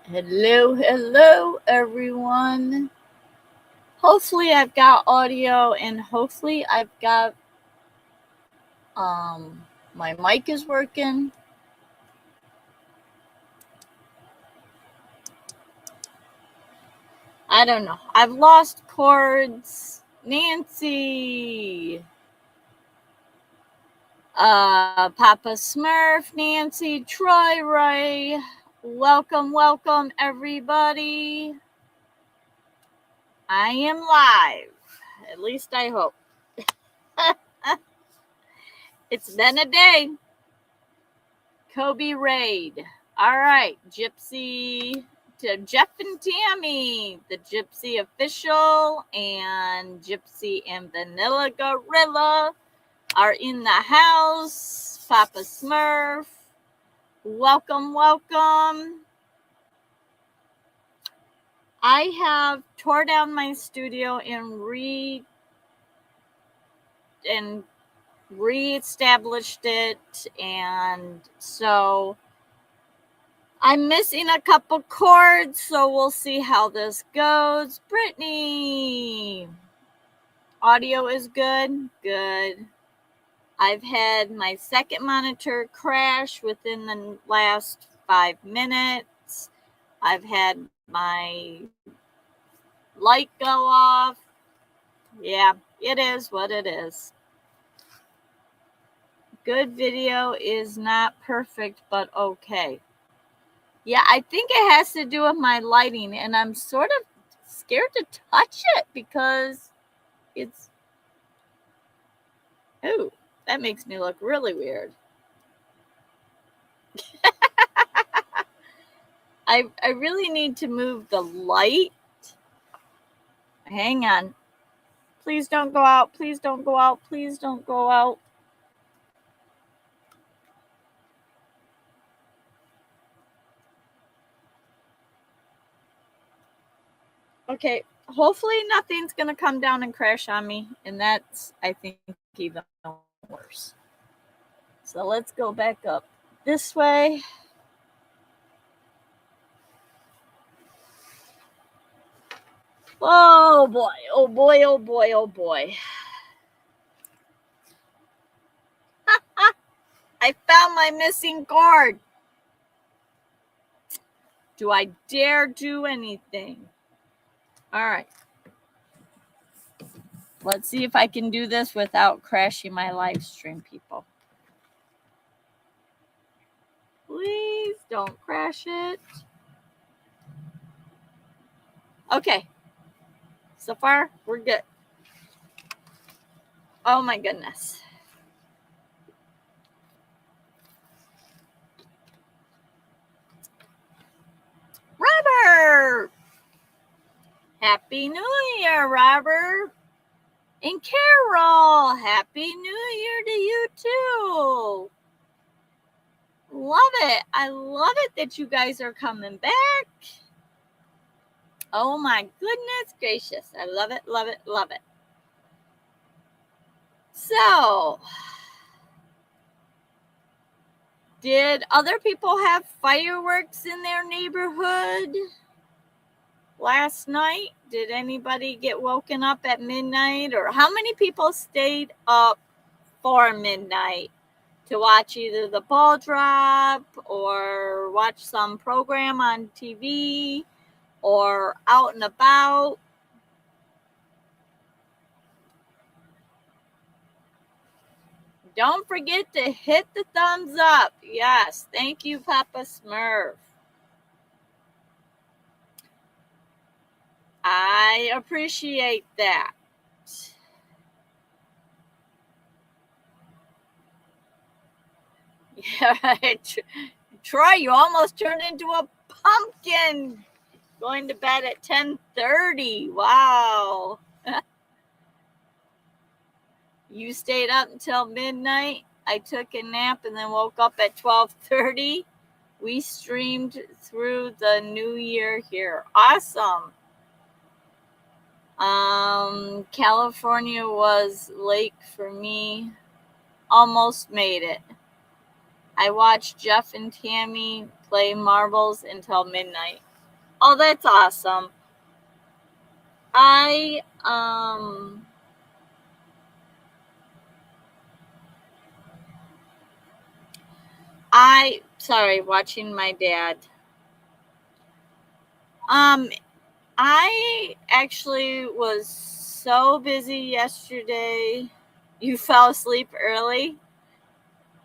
Hello, everyone. Hopefully, I've got audio, and hopefully, I've got my mic is working. I don't know. I've lost cords. Nancy, Papa Smurf, Nancy, Troy, Ray. Welcome, everybody. I am live. At least I hope. It's been a day. Kobe Raid. All right, Gypsy to Jeff and Tammy, the Gypsy official, and Gypsy and Vanilla Gorilla are in the house. Papa Smurf, welcome. I have tore down my studio and reestablished it, and so I'm missing a couple chords, so we'll see how this goes. Brittany, audio is good. Good. I've had my second monitor crash within the last 5 minutes. I've had my light go off. Yeah, it is what it is. Good video is not perfect, but okay. Yeah, I think it has to do with my lighting, and I'm sort of scared to touch it because it's... Oh, that makes me look really weird. I really need to move the light. Hang on. Please don't go out. Please don't go out. Please don't go out. Okay, hopefully nothing's going to come down and crash on me, and that's, I think, even worse. So let's go back up this way. Oh boy, oh boy, oh boy, oh boy. I found my missing cord. Do I dare do anything? All right. Let's see if I can do this without crashing my live stream, people. Please don't crash it. Okay. So far, we're good. Oh my goodness. Robert! Happy New Year, Robert! And Carol, Happy New Year to you too! Love it. I love it that you guys are coming back. Oh my goodness gracious. I love it, love it, love it. So, did other people have fireworks in their neighborhood last night? Did anybody get woken up at midnight? Or how many people stayed up for midnight to watch either the ball drop or watch some program on TV or out and about? Don't forget to hit the thumbs up. Yes, thank you, Papa Smurf. I appreciate that. Yeah, right. Troy, you almost turned into a pumpkin. Going to bed at 10:30. Wow. You stayed up until midnight. I took a nap and then woke up at 12:30. We streamed through the new year here. Awesome. California was late for me. Almost made it. I watched Jeff and Tammy play marbles until midnight. Oh, that's awesome. I sorry, watching my dad. I actually was so busy yesterday. You fell asleep early.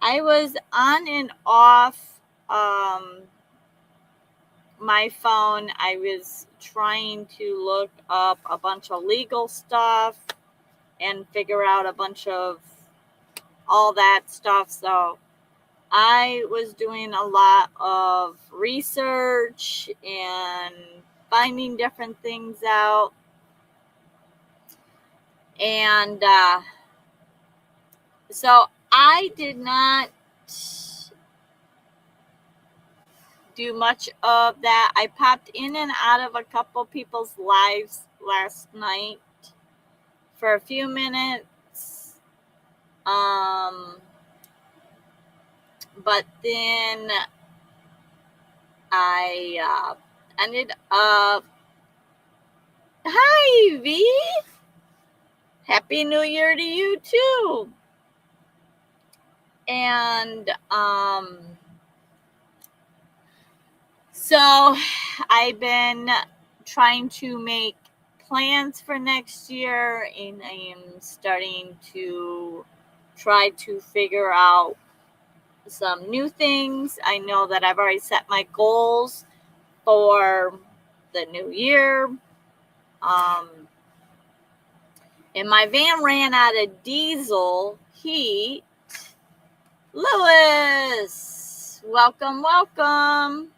I was on and off my phone. I was trying to look up a bunch of legal stuff and figure out a bunch of all that stuff. So I was doing a lot of research and finding different things out. And so I did not do much of that. I popped in and out of a couple people's lives last night for a few minutes. But then I ended up. Hi, V. Happy New Year to you too. And so I've been trying to make plans for next year, and I am starting to try to figure out some new things. I know that I've already set my goals for the new year. And my van ran out of diesel heat. Lewis, welcome, welcome.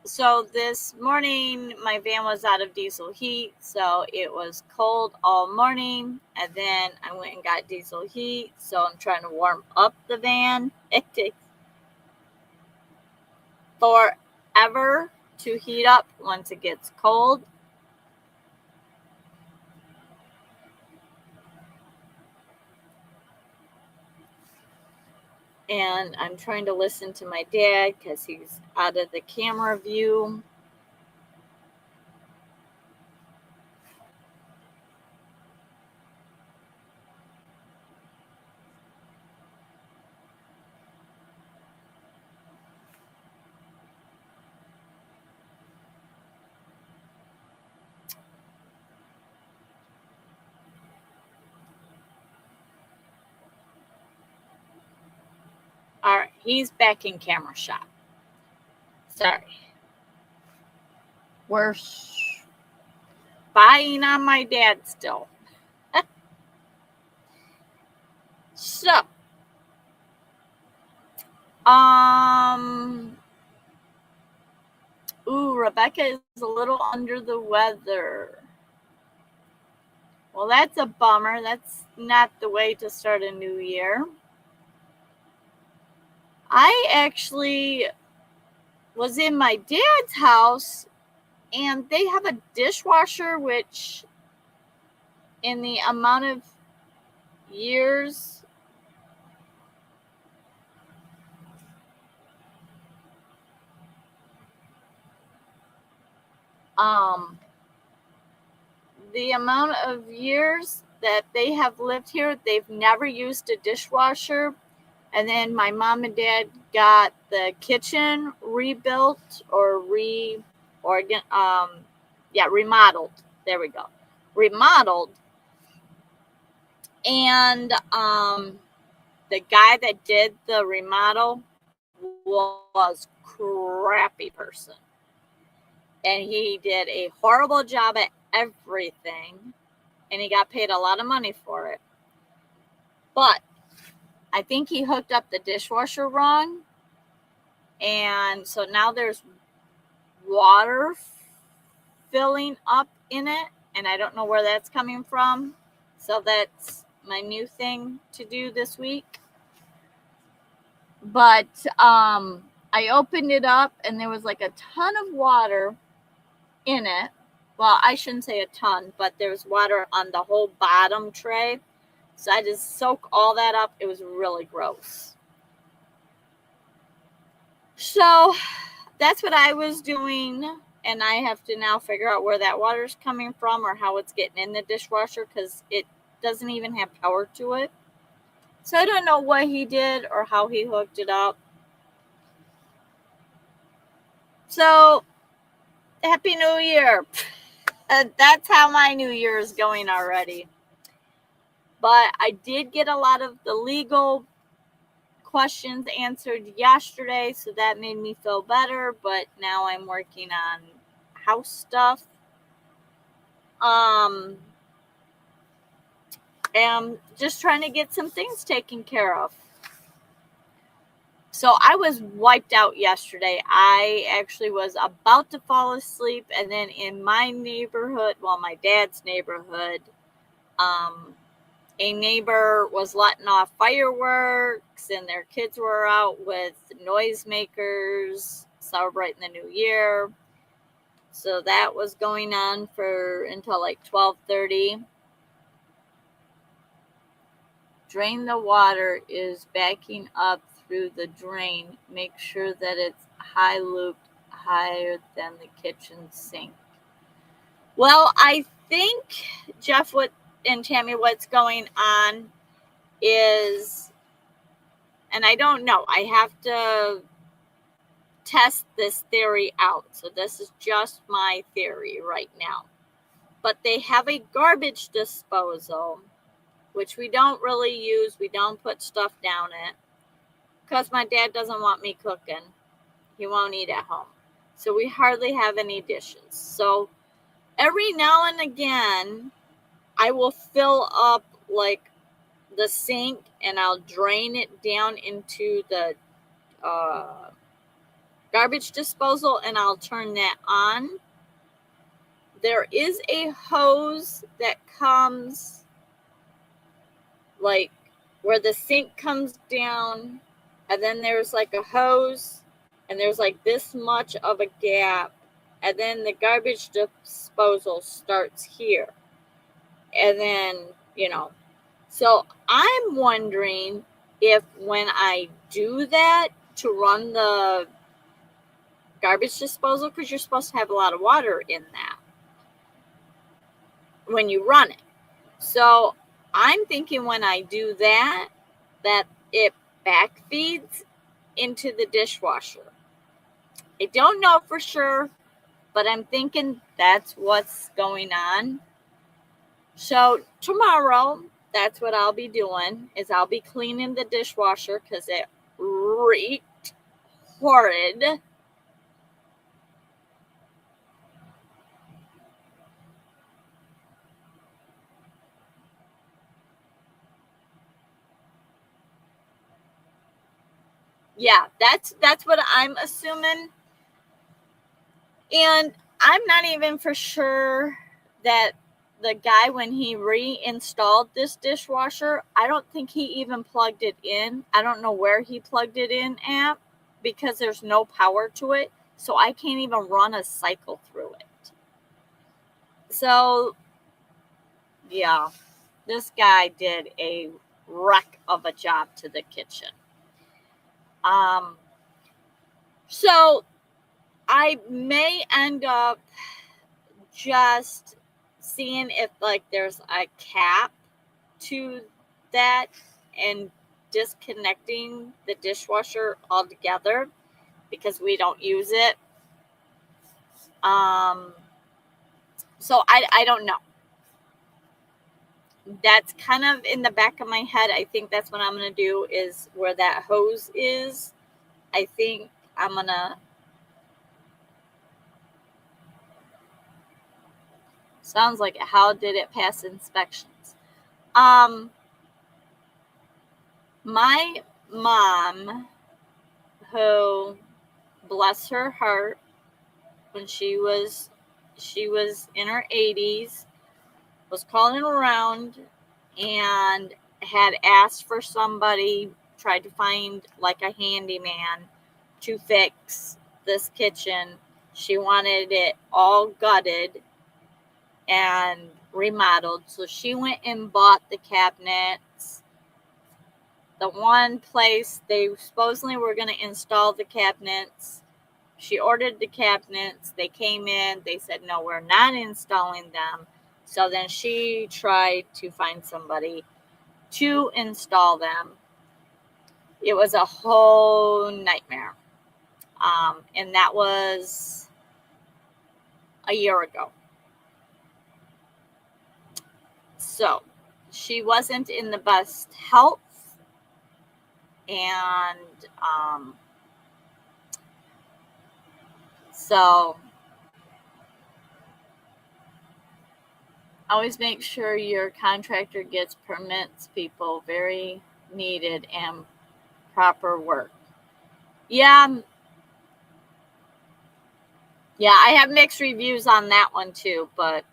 So this morning my van was out of diesel heat, so it was cold all morning, and then I went and got diesel heat, so I'm trying to warm up the van. It takes forever to heat up once it gets cold. And I'm trying to listen to my dad because he's out of the camera view. All right, he's back in camera shot. Sorry. We're spying on my dad still. So, Rebecca is a little under the weather. Well, that's a bummer. That's not the way to start a new year. I actually was in my dad's house, and they have a dishwasher, which in the amount of years the amount of years that they have lived here, they've never used a dishwasher. And then my mom and dad got the kitchen rebuilt or remodeled. There we go. Remodeled. And the guy that did the remodel was a crappy person. And he did a horrible job at everything. And he got paid a lot of money for it. But I think he hooked up the dishwasher wrong. And so now there's water filling up in it. And I don't know where that's coming from. So that's my new thing to do this week. But I opened it up and there was like a ton of water in it. Well, I shouldn't say a ton, but there was water on the whole bottom tray. So I just soaked all that up. It was really gross. So that's what I was doing, and I have to now figure out where that water's coming from or how it's getting in the dishwasher because it doesn't even have power to it. So I don't know what he did or how he hooked it up. So Happy New Year. That's how my New Year is going already. But I did get a lot of the legal questions answered yesterday, so that made me feel better. But now I'm working on house stuff. And just trying to get some things taken care of. So I was wiped out yesterday. I actually was about to fall asleep, and then in my neighborhood, well, my dad's neighborhood, a neighbor was letting off fireworks, and their kids were out with noisemakers celebrating the new year. So that was going on for until like 12:30. Drain the water is backing up through the drain. Make sure that it's high looped higher than the kitchen sink. Well, I think, Jeff, and Tammy, what's going on is, and I don't know, I have to test this theory out. So this is just my theory right now. But they have a garbage disposal, which we don't really use. We don't put stuff down it because my dad doesn't want me cooking. He won't eat at home. So we hardly have any dishes. So every now and again, I will fill up like the sink and I'll drain it down into the garbage disposal and I'll turn that on. There is a hose that comes like where the sink comes down, and then there's like a hose, and there's like this much of a gap, and then the garbage disposal starts here. And then, so I'm wondering if when I do that to run the garbage disposal, because you're supposed to have a lot of water in that when you run it. So I'm thinking when I do that it back feeds into the dishwasher. I don't know for sure, but I'm thinking that's what's going on. So tomorrow, that's what I'll be doing, is I'll be cleaning the dishwasher because it reeked horrid. Yeah, that's what I'm assuming. And I'm not even for sure that the guy, when he reinstalled this dishwasher, I don't think he even plugged it in. I don't know where he plugged it in at because there's no power to it. So I can't even run a cycle through it. So, yeah, this guy did a wreck of a job to the kitchen. So I may end up just seeing if like there's a cap to that and disconnecting the dishwasher altogether because we don't use it. So I don't know. That's kind of in the back of my head. I think that's what I'm going to do, is where that hose is. I think I'm going to. Sounds like, how did it pass inspections? My mom, who, bless her heart, when she was in her 80s, was calling around and had asked for somebody, tried to find like a handyman to fix this kitchen. She wanted it all gutted and remodeled. So she went and bought the cabinets the one place they supposedly were going to install the cabinets. She ordered the cabinets. They came in. They said, no, we're not installing them. So then she tried to find somebody to install them. It was a whole nightmare. And that was a year ago. So she wasn't in the best health. And so always make sure your contractor gets permits, people. Very needed, and proper work. Yeah, I have mixed reviews on that one too, but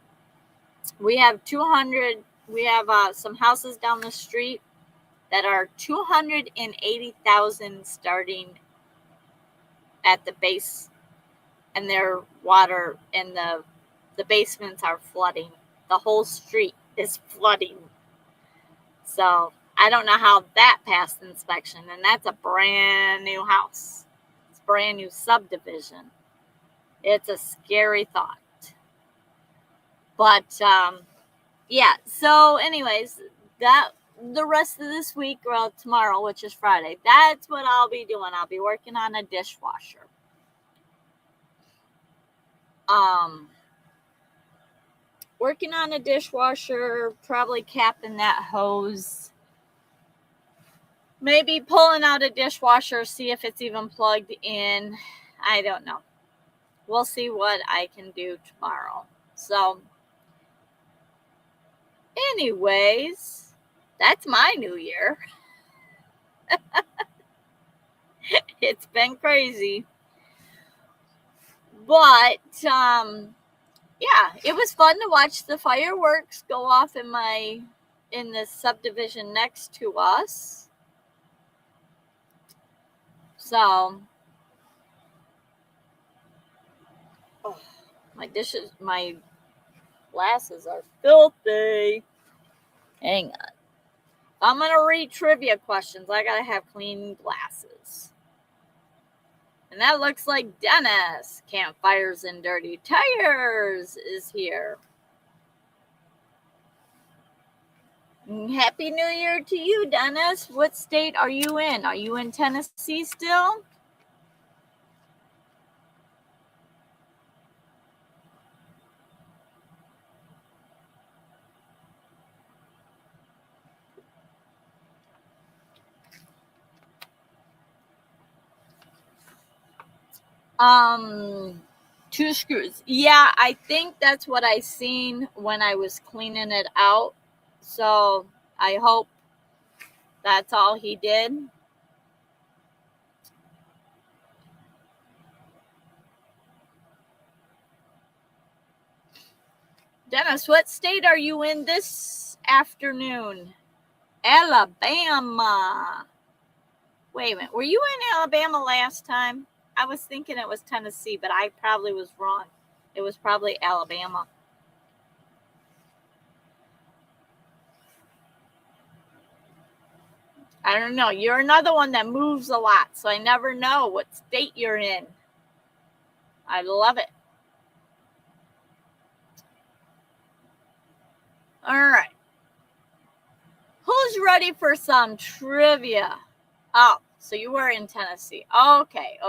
we have 200, we have some houses down the street that are 280,000 starting at the base, and their water and the basements are flooding. The whole street is flooding. So I don't know how that passed inspection, and that's a brand new house. It's a brand new subdivision. It's a scary thought. But yeah, so anyways, that the rest of this week, well, tomorrow, which is Friday, that's what I'll be doing. I'll be working on a dishwasher. Working on a dishwasher, probably capping that hose. Maybe pulling out a dishwasher, see if it's even plugged in. I don't know. We'll see what I can do tomorrow. So, anyways, that's my new year. It's been crazy. But, yeah, it was fun to watch the fireworks go off in the subdivision next to us. So, my glasses are filthy. Hang on. I'm going to read trivia questions. I got to have clean glasses. And that looks like Dennis. Campfires and Dirty Tires is here. Happy New Year to you, Dennis. What state are you in? Are you in Tennessee still? Two screws. Yeah, I think that's what I seen when I was cleaning it out. So I hope that's all he did. Dennis, what state are you in this afternoon? Alabama. Wait a minute. Were you in Alabama last time? I was thinking it was Tennessee, but I probably was wrong. It was probably Alabama. I don't know. You're another one that moves a lot, so I never know what state you're in. I love it. All right. Who's ready for some trivia? Oh, so you were in Tennessee. Okay.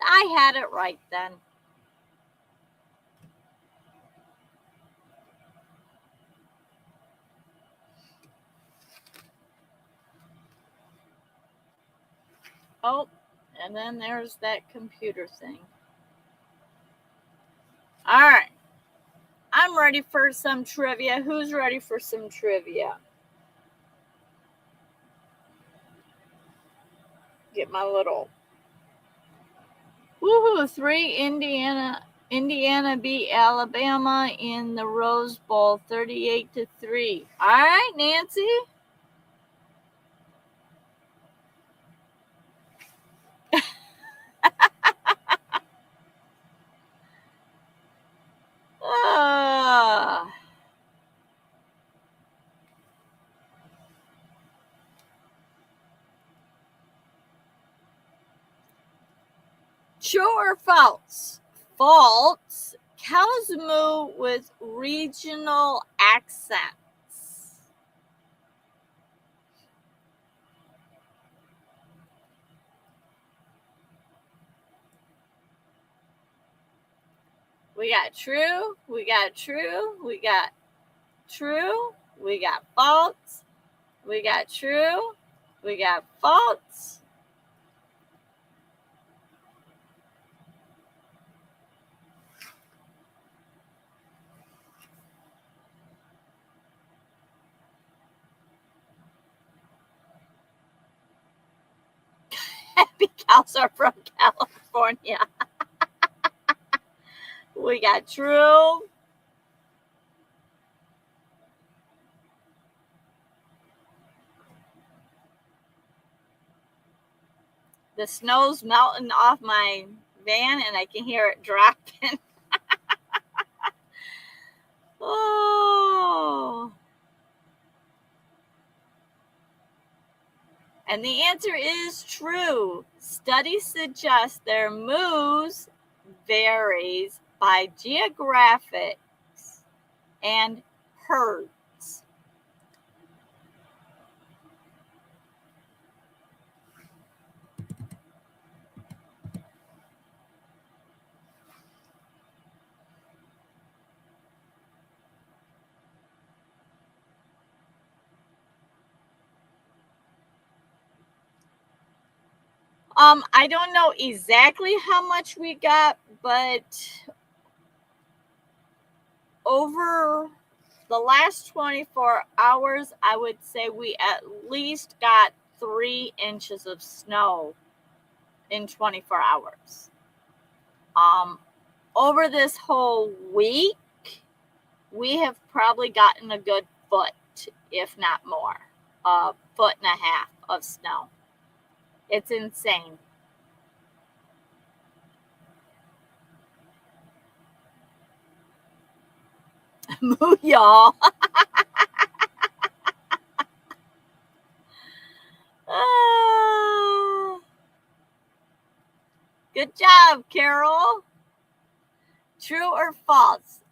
I had it right then. Oh, and then there's that computer thing. All right. I'm ready for some trivia. Who's ready for some trivia? Get my little woohoo. 3 Indiana beat Alabama in the Rose Bowl 38-3. All right, Nancy. True or false? False. Cows moo with regional accents. We got true, we got true, we got true, we got false, we got true, we got false. Happy cows are from California. We got true. The snow's melting off my van and I can hear it dropping. Oh. And the answer is true. Studies suggest their moos varies by geographics and herds. I don't know exactly how much we got, but over the last 24 hours, I would say we at least got 3 inches of snow in 24 hours. Over this whole week, we have probably gotten a good foot, if not more, a foot and a half of snow. It's insane. Moo y'all. Good job, Carol. True or false?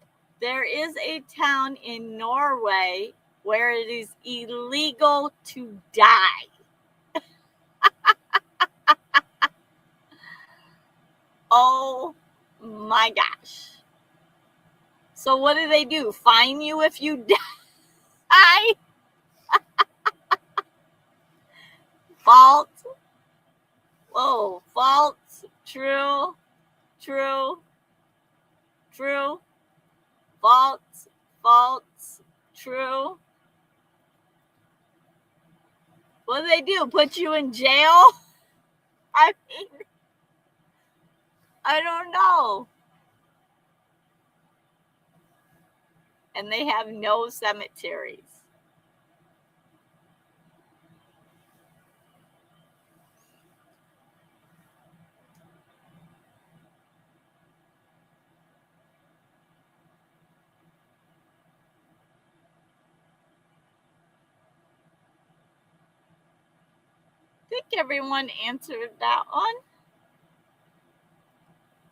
There is a town in Norway where it is illegal to die. Oh my gosh. So what do they do? Fine you if you die? False. Whoa, false. True. True. True. False. False. True. What do they do? Put you in jail? I mean, I don't know. And they have no cemeteries. I think everyone answered that one.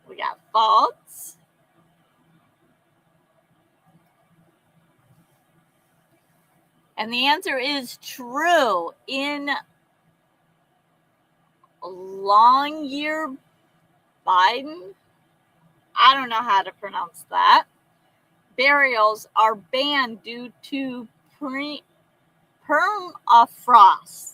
We got false. And the answer is true. In Longyearbyen, I don't know how to pronounce that, burials are banned due to permafrost.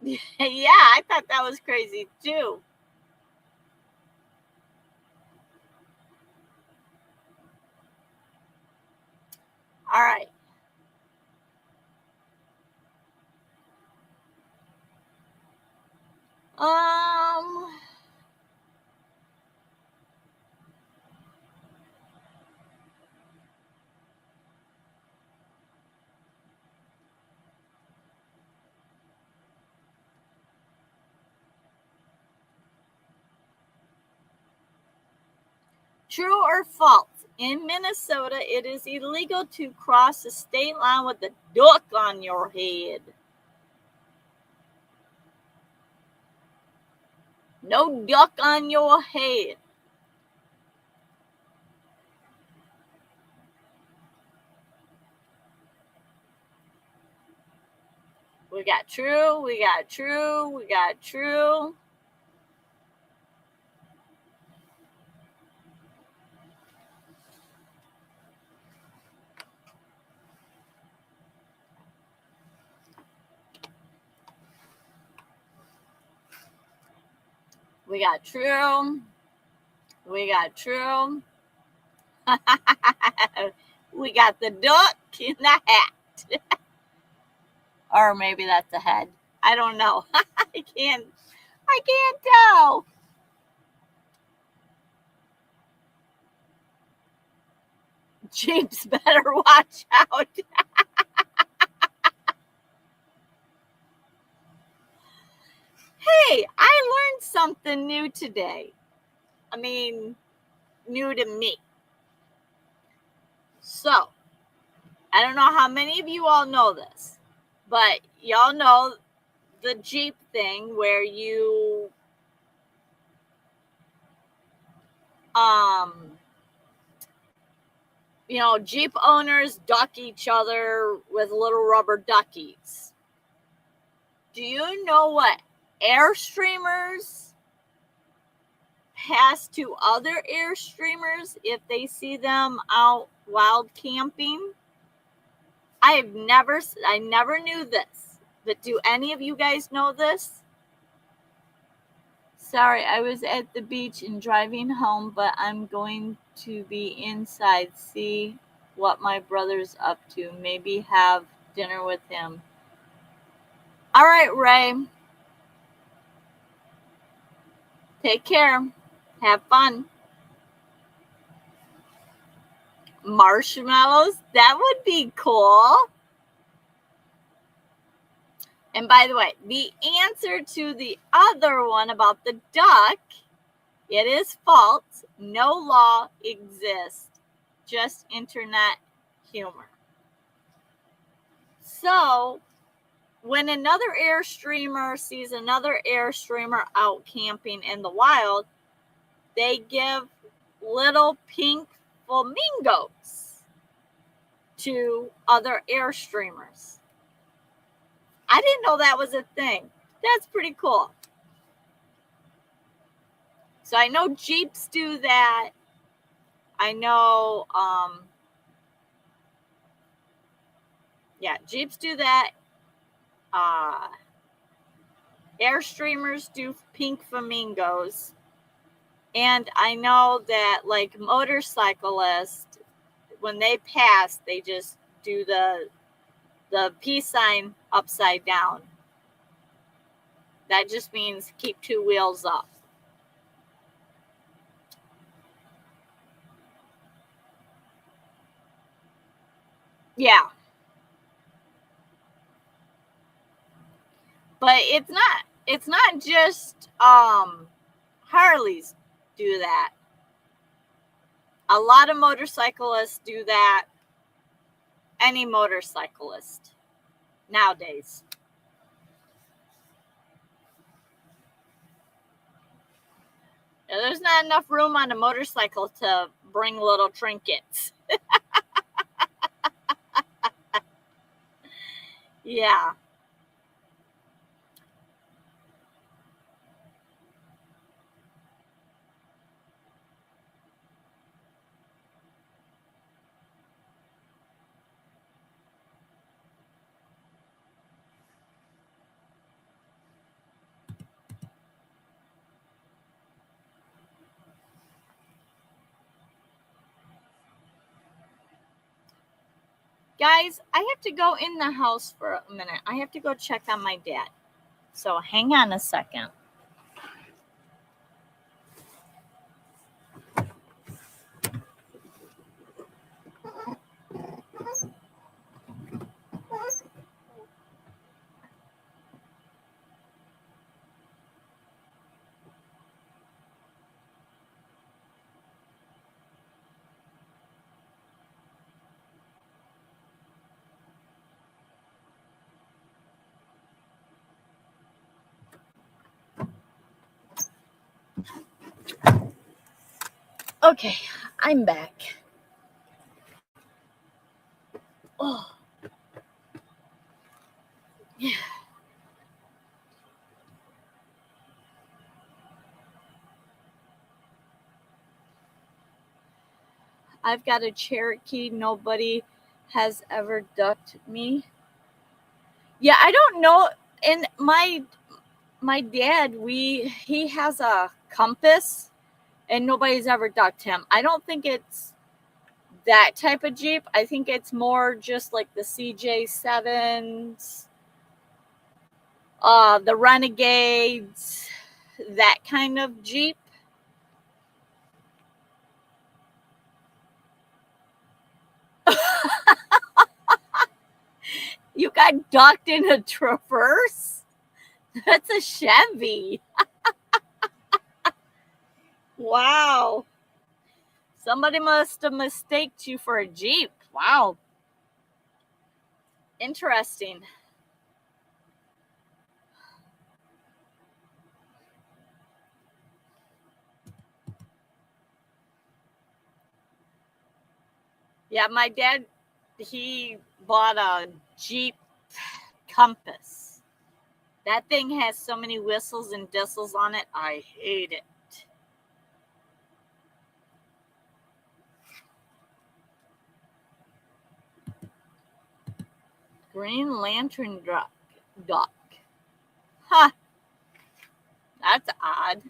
Yeah, I thought that was crazy too. All right. Um, True or false? In Minnesota, it is illegal to cross the state line with a duck on your head. No duck on your head. We got true, we got true, we got true. We got true. We got true. We got the duck in the hat. Or maybe that's the head. I don't know. I can't tell. Jeeps better watch out. Hey, I learned something new today. I mean, new to me. So, I don't know how many of you all know this, but y'all know the Jeep thing where Jeep owners duck each other with little rubber duckies. Do you know what Airstreamers pass to other Airstreamers if they see them out wild camping? I never knew this, but do any of you guys know this? Sorry, I was at the beach and driving home, but I'm going to be inside. See what my brother's up to. Maybe have dinner with him. All right, Ray. Take care. Have fun. Marshmallows? That would be cool. And by the way, the answer to the other one about the duck, it is false. No law exists, just internet humor. So, when another Airstreamer sees another Airstreamer out camping in the wild, they give little pink flamingos to other Airstreamers. I didn't know that was a thing. That's pretty cool. So I know Jeeps do that. I know, Jeeps do that. Airstreamers do pink flamingos. And I know that, like, motorcyclists, when they pass, they just do the peace sign upside down. That just means keep two wheels up. Yeah. But it's not just Harleys do that. A lot of motorcyclists do that. Any motorcyclist nowadays. Now, there's not enough room on a motorcycle to bring little trinkets. Yeah. Guys, I have to go in the house for a minute. I have to go check on my dad. So hang on a second. Okay, I'm back. Oh, yeah. I've got a Cherokee. Nobody has ever ducked me. Yeah, I don't know. And my dad, he has a compass, and nobody's ever ducked him. I don't think it's that type of Jeep. I think it's more just like the CJ7s, the Renegades, that kind of Jeep. You got ducked in a Traverse? That's a Chevy. Wow. Somebody must have mistaken you for a Jeep. Wow. Interesting. Yeah, my dad, he bought a Jeep Compass. That thing has so many whistles and distles on it. I hate it. Green Lantern duck. Huh, that's odd.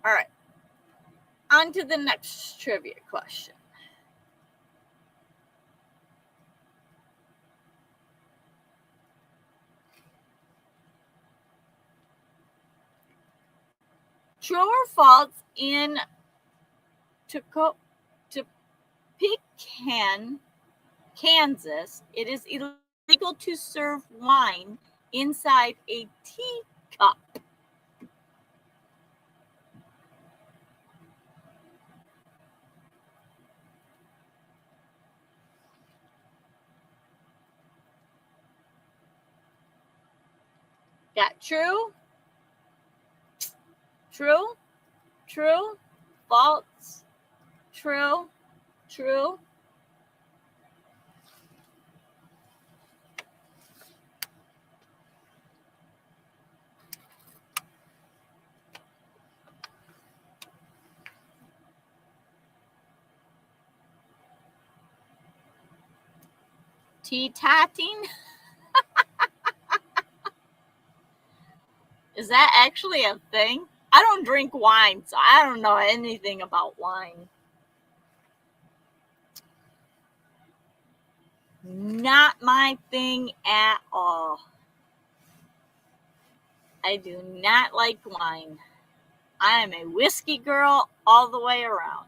All right, on to the next trivia question. True or false, in Topeka, Kansas, it is illegal to serve wine inside a teacup. Got true, true, true, false, true, true. Tea-tatting? Is that actually a thing? I don't drink wine, so I don't know anything about wine. Not my thing at all. I do not like wine. I am a whiskey girl all the way around.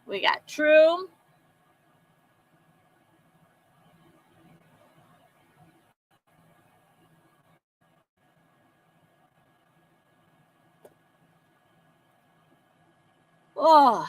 We got true. Oh,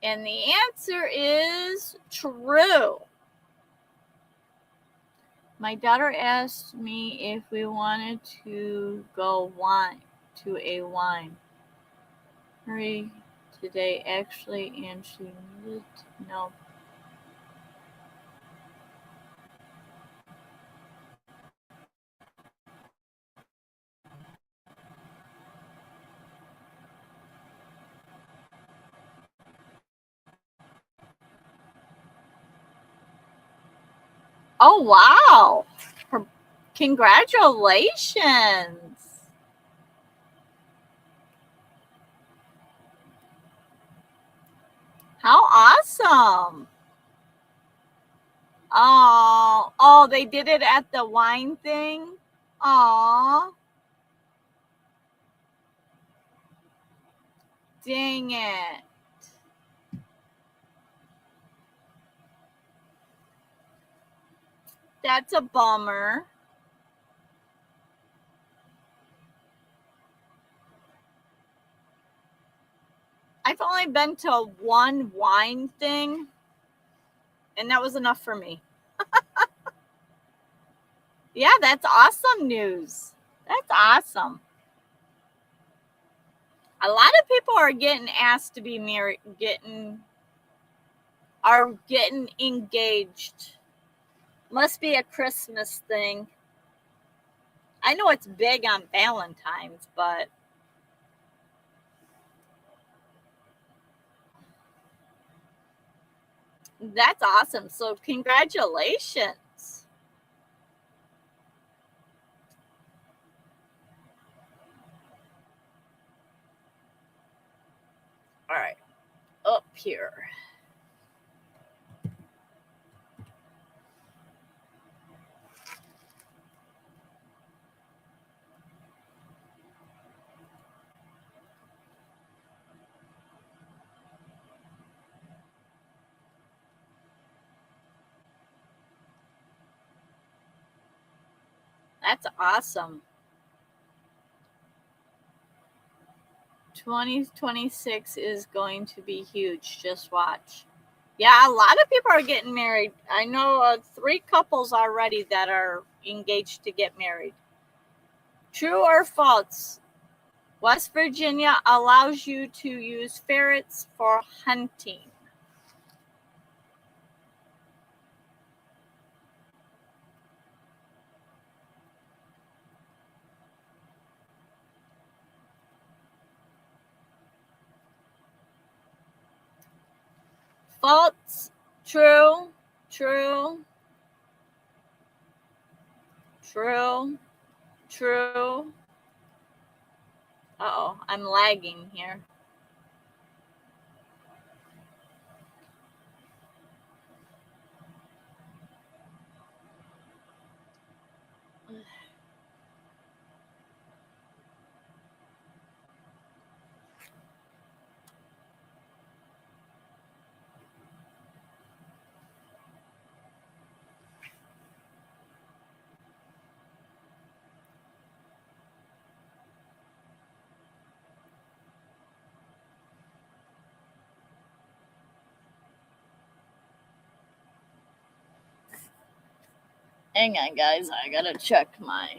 and the answer is true. My daughter asked me if we wanted to go to a wine hurry today, actually, and she needed to know. Oh, wow. Congratulations. How awesome. Oh, they did it at the wine thing. Aw. Dang it. That's a bummer. I've only been to one wine thing, and that was enough for me. Yeah, that's awesome news. That's awesome. A lot of people are getting asked to be married, getting engaged. Must be a Christmas thing. I know it's big on Valentine's, but that's awesome. So congratulations. All right, up here. That's awesome. 2026 is going to be huge. Just watch. Yeah, a lot of people are getting married. I know 3 couples already that are engaged to get married. True or false? West Virginia allows you to use ferrets for hunting. False, true, true, true, true. Uh-oh, I'm lagging here. Hang on, guys. I gotta check my.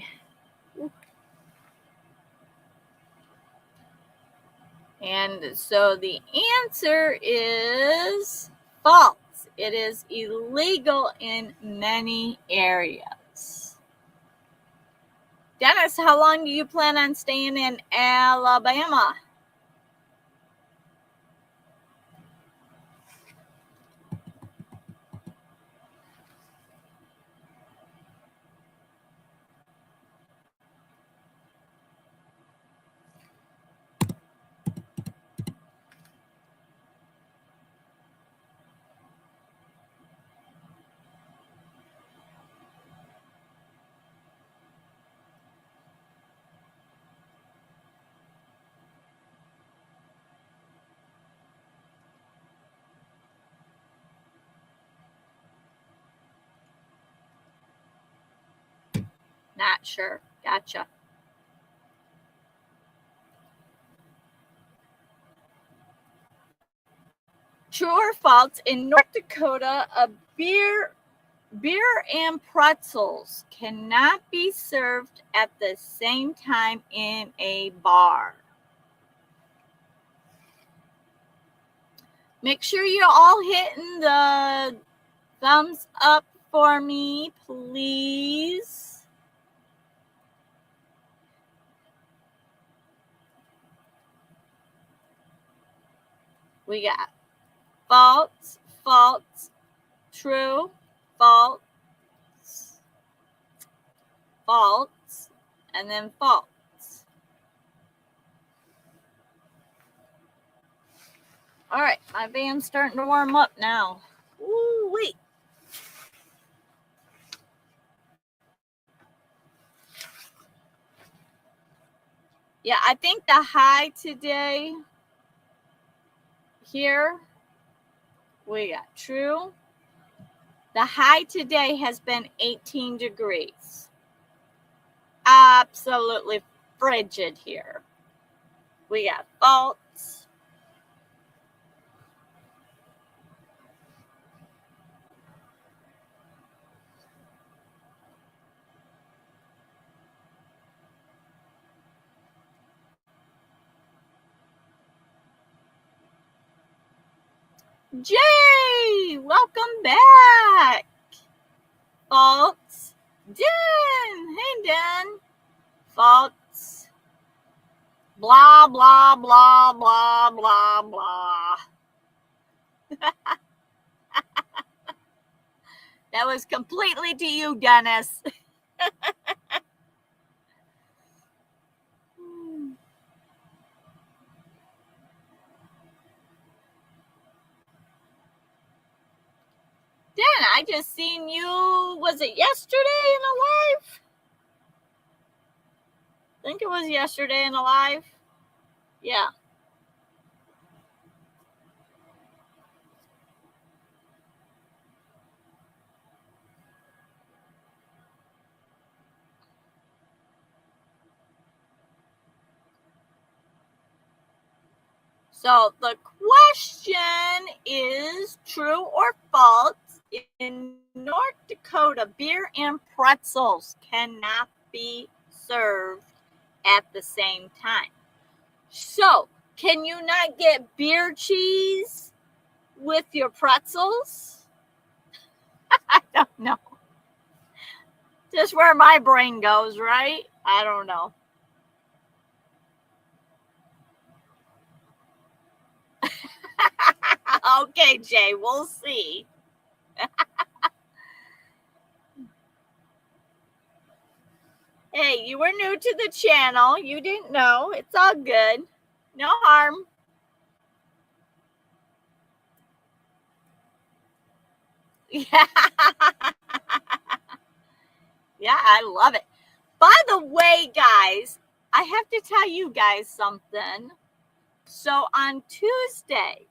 And so the answer is false. It is illegal in many areas. Dennis, how long do you plan on staying in Alabama? Not sure. Gotcha. True or false? In North Dakota, a beer and pretzels cannot be served at the same time in a bar. Make sure you're all hitting the thumbs up for me, please. We got false, false, true, false, false, and then false. All right, my van's starting to warm up now. Ooh, wait. Yeah, I think the high today here, we got true. The high today has been 18 degrees. Absolutely frigid here. We got faults. Jay, welcome back. Faults. Dan, hey Dan. Faults. Blah, blah, blah, blah, blah, blah. That was completely to you, Dennis. Dan, I just seen you, was it yesterday in a live? I think it was yesterday in a live. Yeah. So the question is true or false? In North Dakota, beer and pretzels cannot be served at the same time. So, can you not get beer cheese with your pretzels? I don't know. Just where my brain goes, right? I don't know. Okay, Jay, we'll see. Hey, you were new to the channel. You didn't know. It's all good. No harm. Yeah. Yeah, I love it. By the way, guys, I have to tell you guys something. So on Tuesday,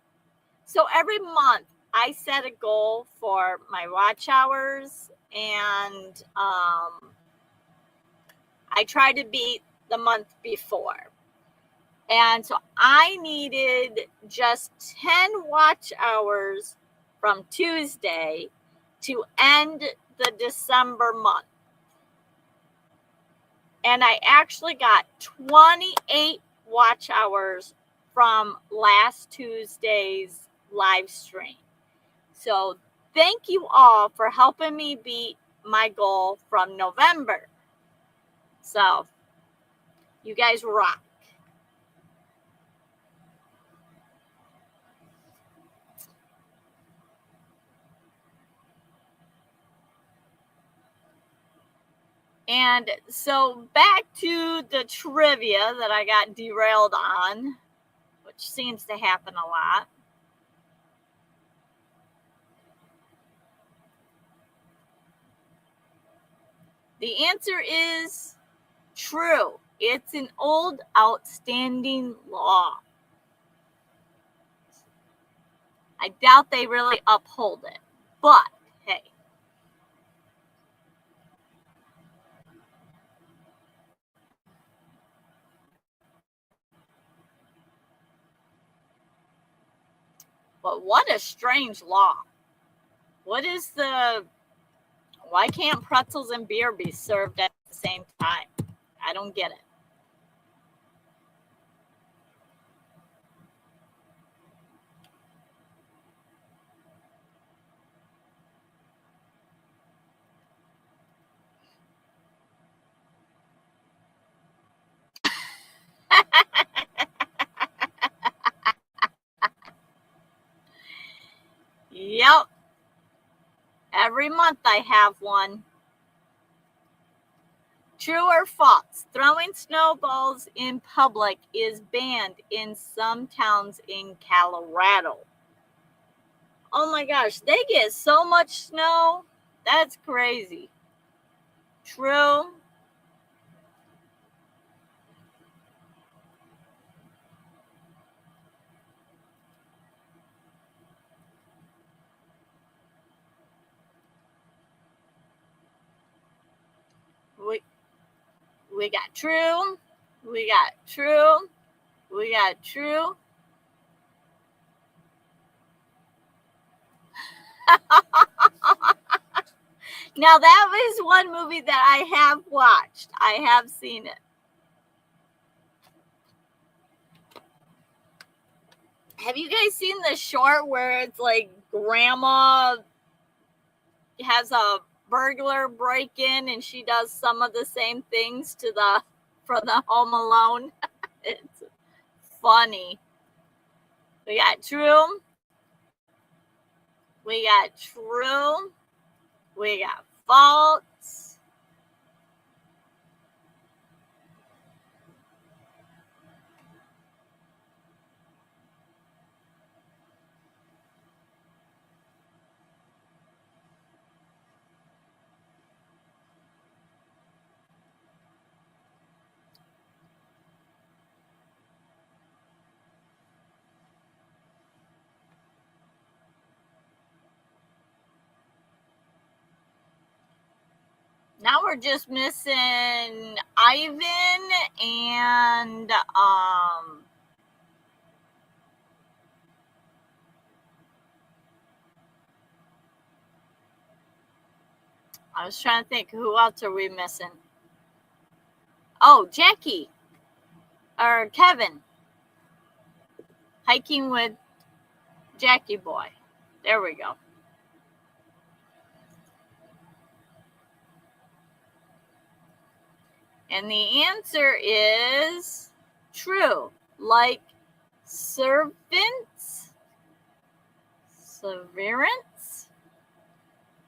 so every month I set a goal for my watch hours, and I try to beat the month before. And so I needed just 10 watch hours from Tuesday to end the December month. And I actually got 28 watch hours from last Tuesday's live stream. So thank you all for helping me beat my goal from November. So you guys rock. And so back to the trivia that I got derailed on, which seems to happen a lot. The answer is true. It's an old outstanding law. I doubt they really uphold it, but hey. But what a strange law. What is why can't pretzels and beer be served at the same time? I don't get it. Yep. Every month I have one. True or false? Throwing snowballs in public is banned in some towns in Colorado. Oh my gosh, they get so much snow. That's crazy. True. We got true. We got true. We got true. Now, that was one movie that I have watched. I have seen it. Have you guys seen the short where it's like grandma has a burglar break in and she does some of the same things for the Home Alone? It's funny. We got true. We got true. We got false. Now we're just missing Ivan and I was trying to think, who else are we missing? Oh, Jackie or Kevin. Hiking with Jackie Boy. There we go. And the answer is true. Like severance.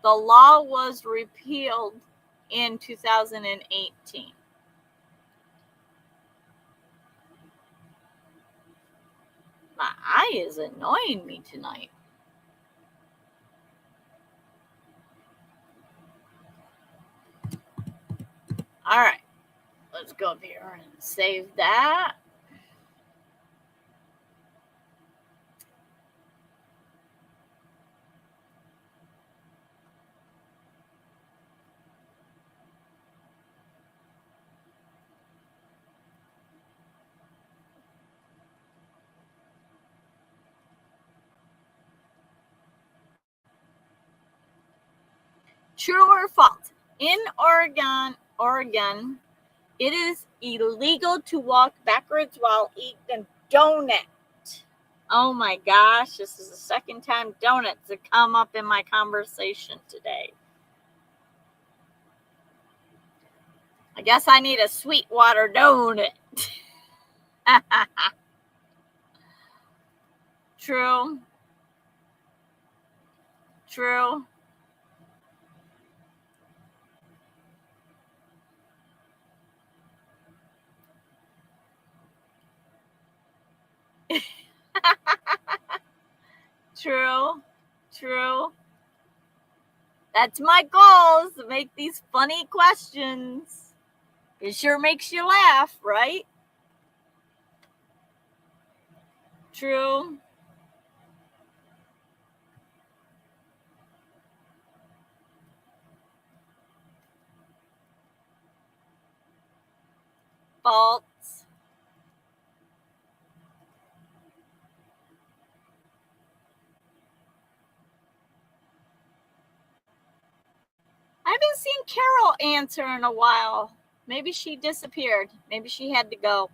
The law was repealed in 2018. My eye is annoying me tonight. All right, let's go up here and save that. True or false? In Oregon, it is illegal to walk backwards while eating a donut. Oh my gosh, this is the second time donuts have come up in my conversation today. I guess I need a Sweetwater donut. True. True. True. True. That's my goal, is to make these funny questions. It sure makes you laugh, right? True. False. I haven't seen Carol answer in a while. Maybe she disappeared. Maybe she had to go.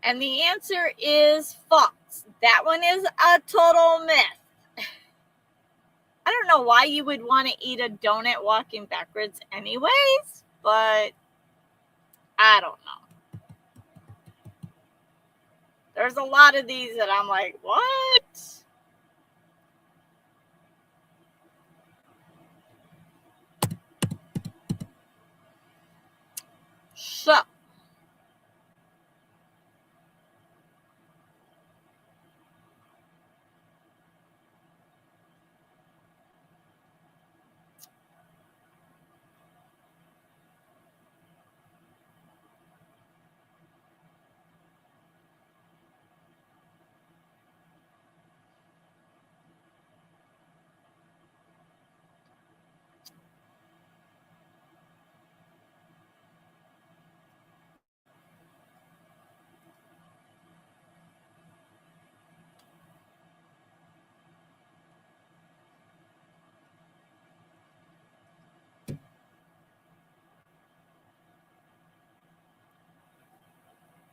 And the answer is false. That one is a total myth. I don't know why you would want to eat a donut walking backwards anyways, but I don't know. There's a lot of these that I'm like, what? So,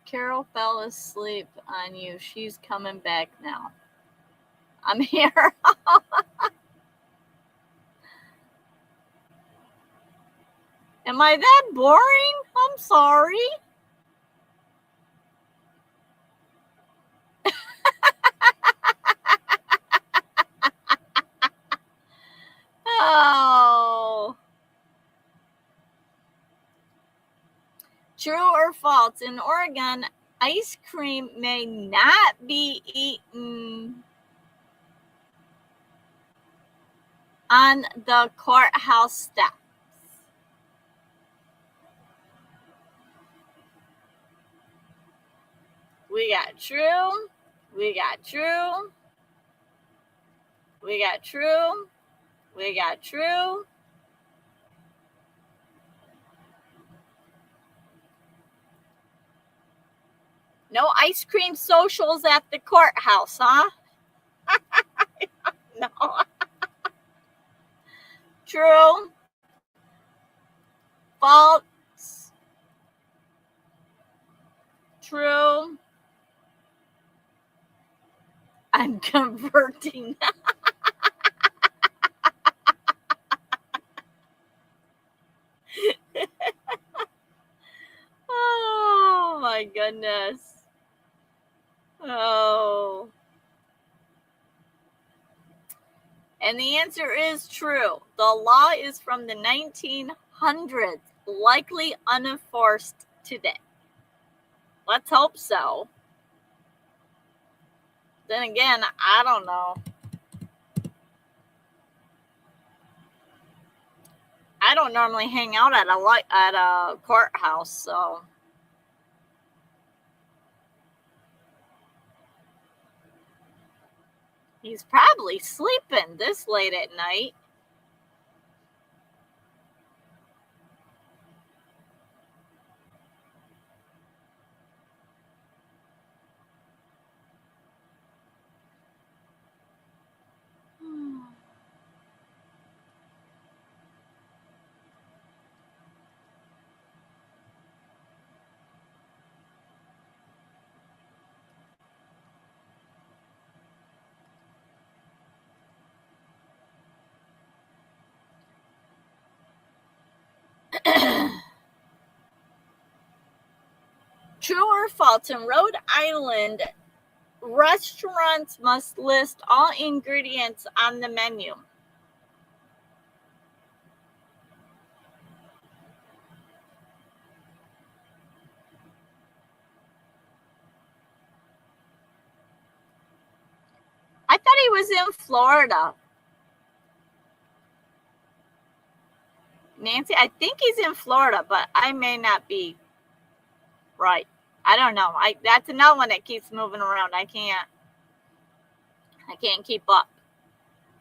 Carol fell asleep on you. She's coming back now. I'm here. Am I that boring? I'm sorry. Oh. True or false? In Oregon, ice cream may not be eaten on the courthouse steps. We got true. We got true. We got true. We got true. No ice cream socials at the courthouse, huh? No. True. False. True. I'm converting. Oh my goodness. Oh. And the answer is true. The law is from the 1900s, likely unenforced today. Let's hope so. Then again, I don't know. I don't normally hang out at a courthouse, so he's probably sleeping this late at night. True or false? In Rhode Island, restaurants must list all ingredients on the menu. I thought he was in Florida. Nancy, I think he's in Florida, but I may not be right. I don't know. That's another one that keeps moving around. I can't keep up.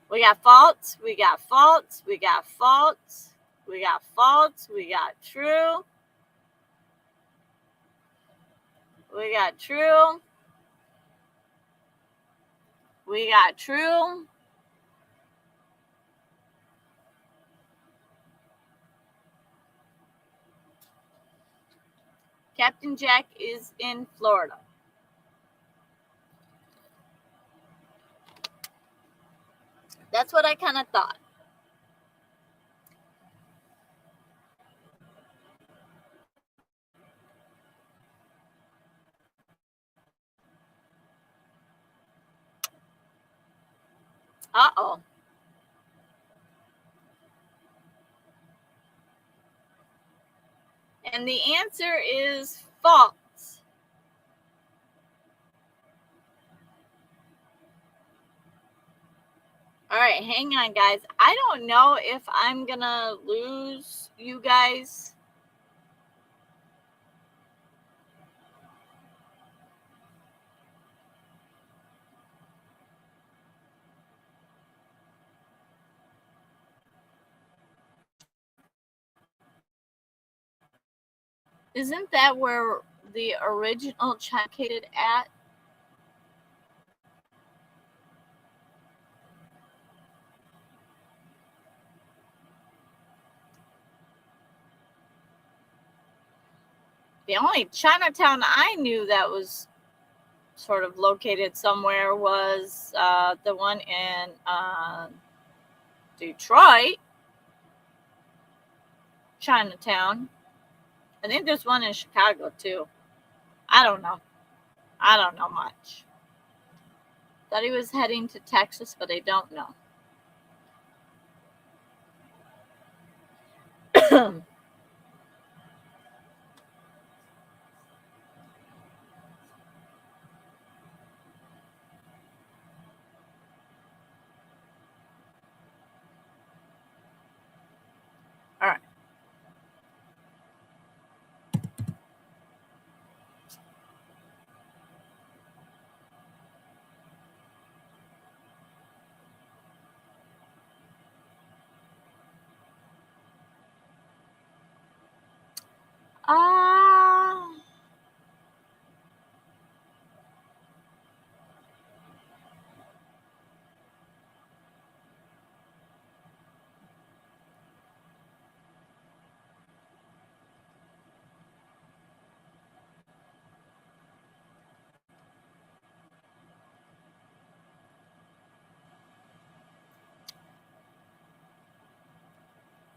We got false, we got false, we got false, we got false, we got true. We got true. We got true. Captain Jack is in Florida. That's what I kind of thought. Uh-oh. And the answer is false. All right, hang on, guys. I don't know if I'm going to lose you guys. Isn't that where the original truncated at? The only Chinatown I knew that was sort of located somewhere was the one in Detroit, Chinatown. I think there's one in Chicago too. I don't know. I don't know much. Thought he was heading to Texas, but I don't know. All right.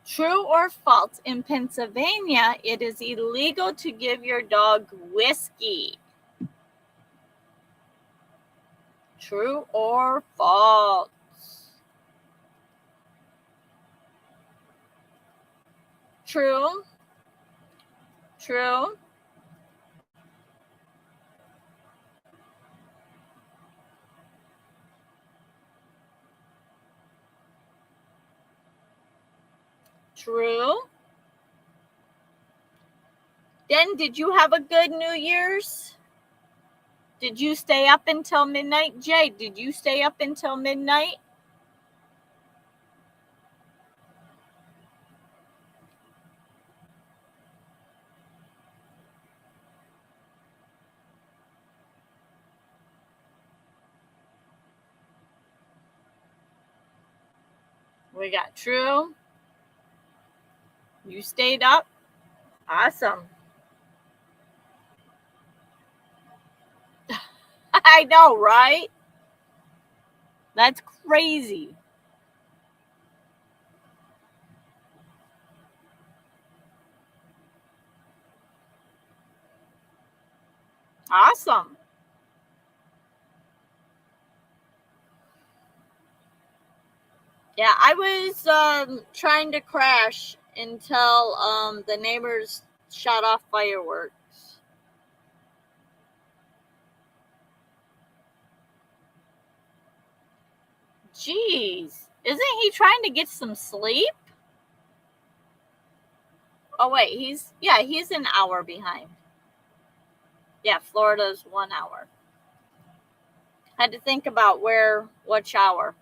True or false? In Pennsylvania, it is illegal to give your dog whiskey. True or false? True. True. True. Den, did you have a good New Year's? Did you stay up until midnight? Jay, did you stay up until midnight? We got true. You stayed up? Awesome. I know, right? That's crazy. Awesome. Yeah, I was trying to crash until the neighbors shot off fireworks. Jeez. Isn't he trying to get some sleep? Oh, wait. He's an hour behind. Yeah, Florida's 1 hour. Had to think about which hour.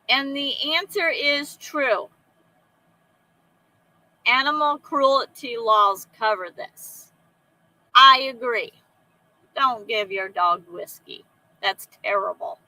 And the answer is true. Animal cruelty laws cover this. I agree. Don't give your dog whiskey. That's terrible.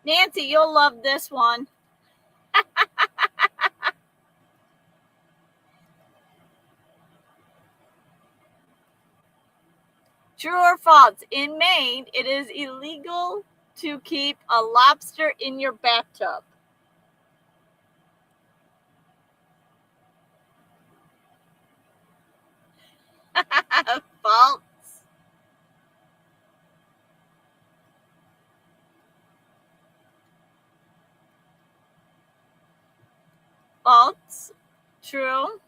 Nancy, you'll love this one. True or false? In Maine, it is illegal to keep a lobster in your bathtub. False. False. True.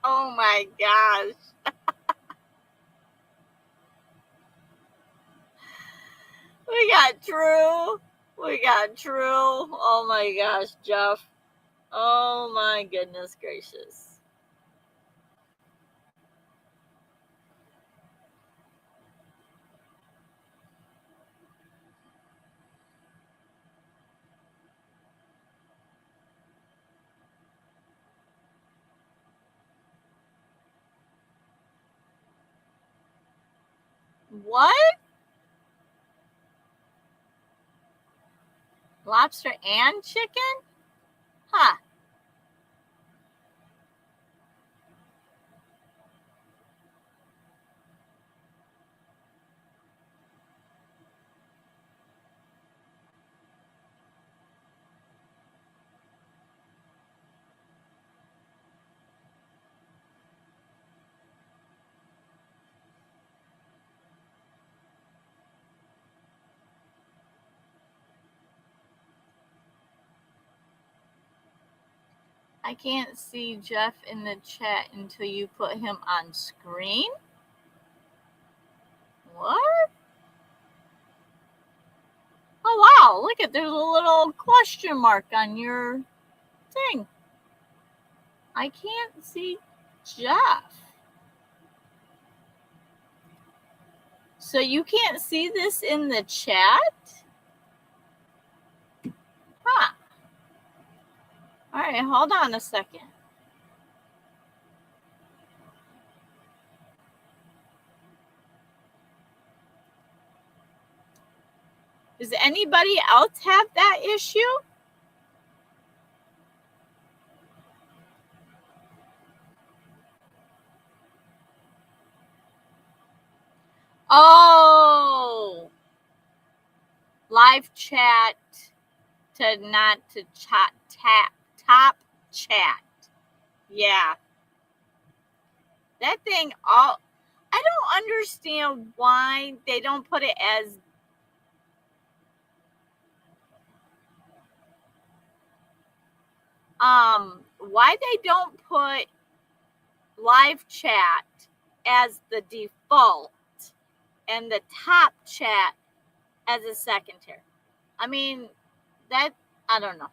Oh my gosh. We got true. We got true. Oh my gosh, Jeff. Oh my goodness gracious. What? Lobster and chicken? Huh. I can't see Jeff in the chat until you put him on screen. What? Oh wow, look at, there's a little question mark on your thing. I can't see Jeff. So you can't see this in the chat? Huh. All right, hold on a second. Does anybody else have that issue? Oh, live chat to not to chat, top chat. Yeah. That thing, all, I don't understand why they don't put it as why they don't put live chat as the default and the top chat as a secondary. I mean, that, I don't know.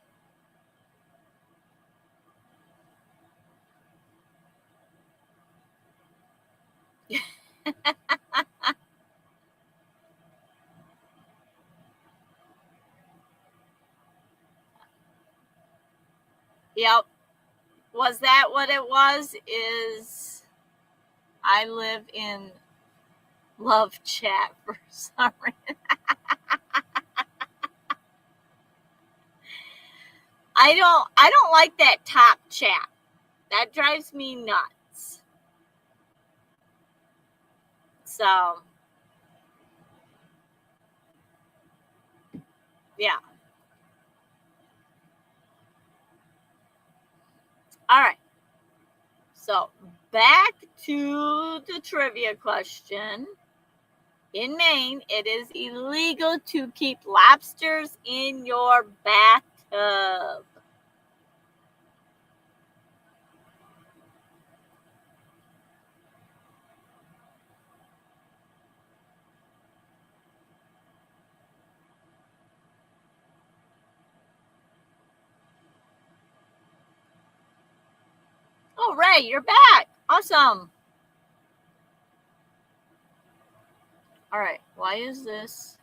Yep. Was that what it was? Is I live in love chat for some reason. I don't like that top chat. That drives me nuts. So yeah. All right. So back to the trivia question. In Maine, it is illegal to keep lobsters in your bathtub. Oh, Ray, you're back. Awesome. All right. Why is this?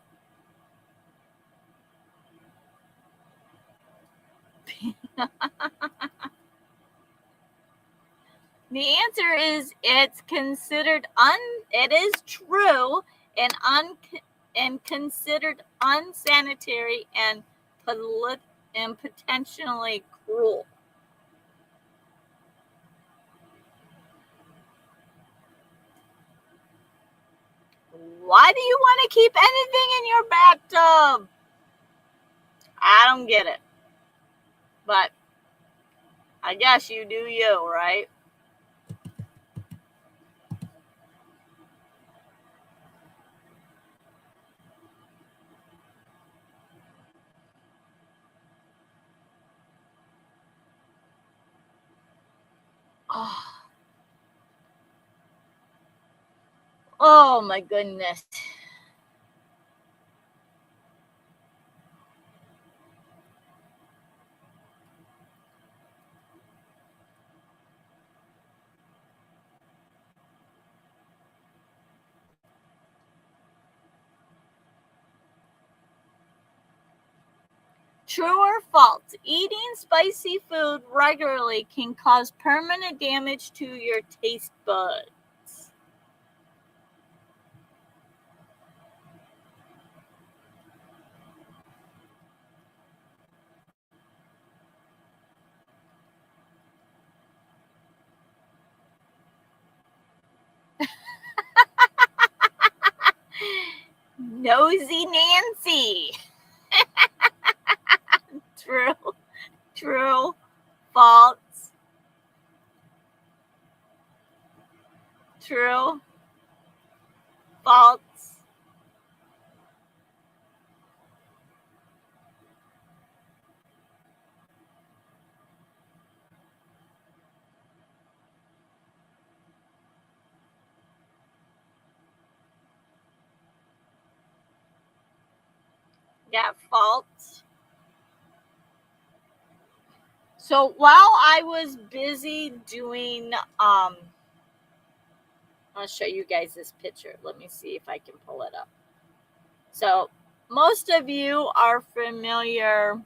The answer is it's considered it is true and considered unsanitary and potentially cruel. Why do you want to keep anything in your bathtub? I don't get it. But I guess you do you, right? Oh, oh my goodness. True or false? Eating spicy food regularly can cause permanent damage to your taste buds. Nosy Nancy. True. True. False. True. False. Yeah, false. So while I was busy doing, I'll show you guys this picture. Let me see if I can pull it up. So most of you are familiar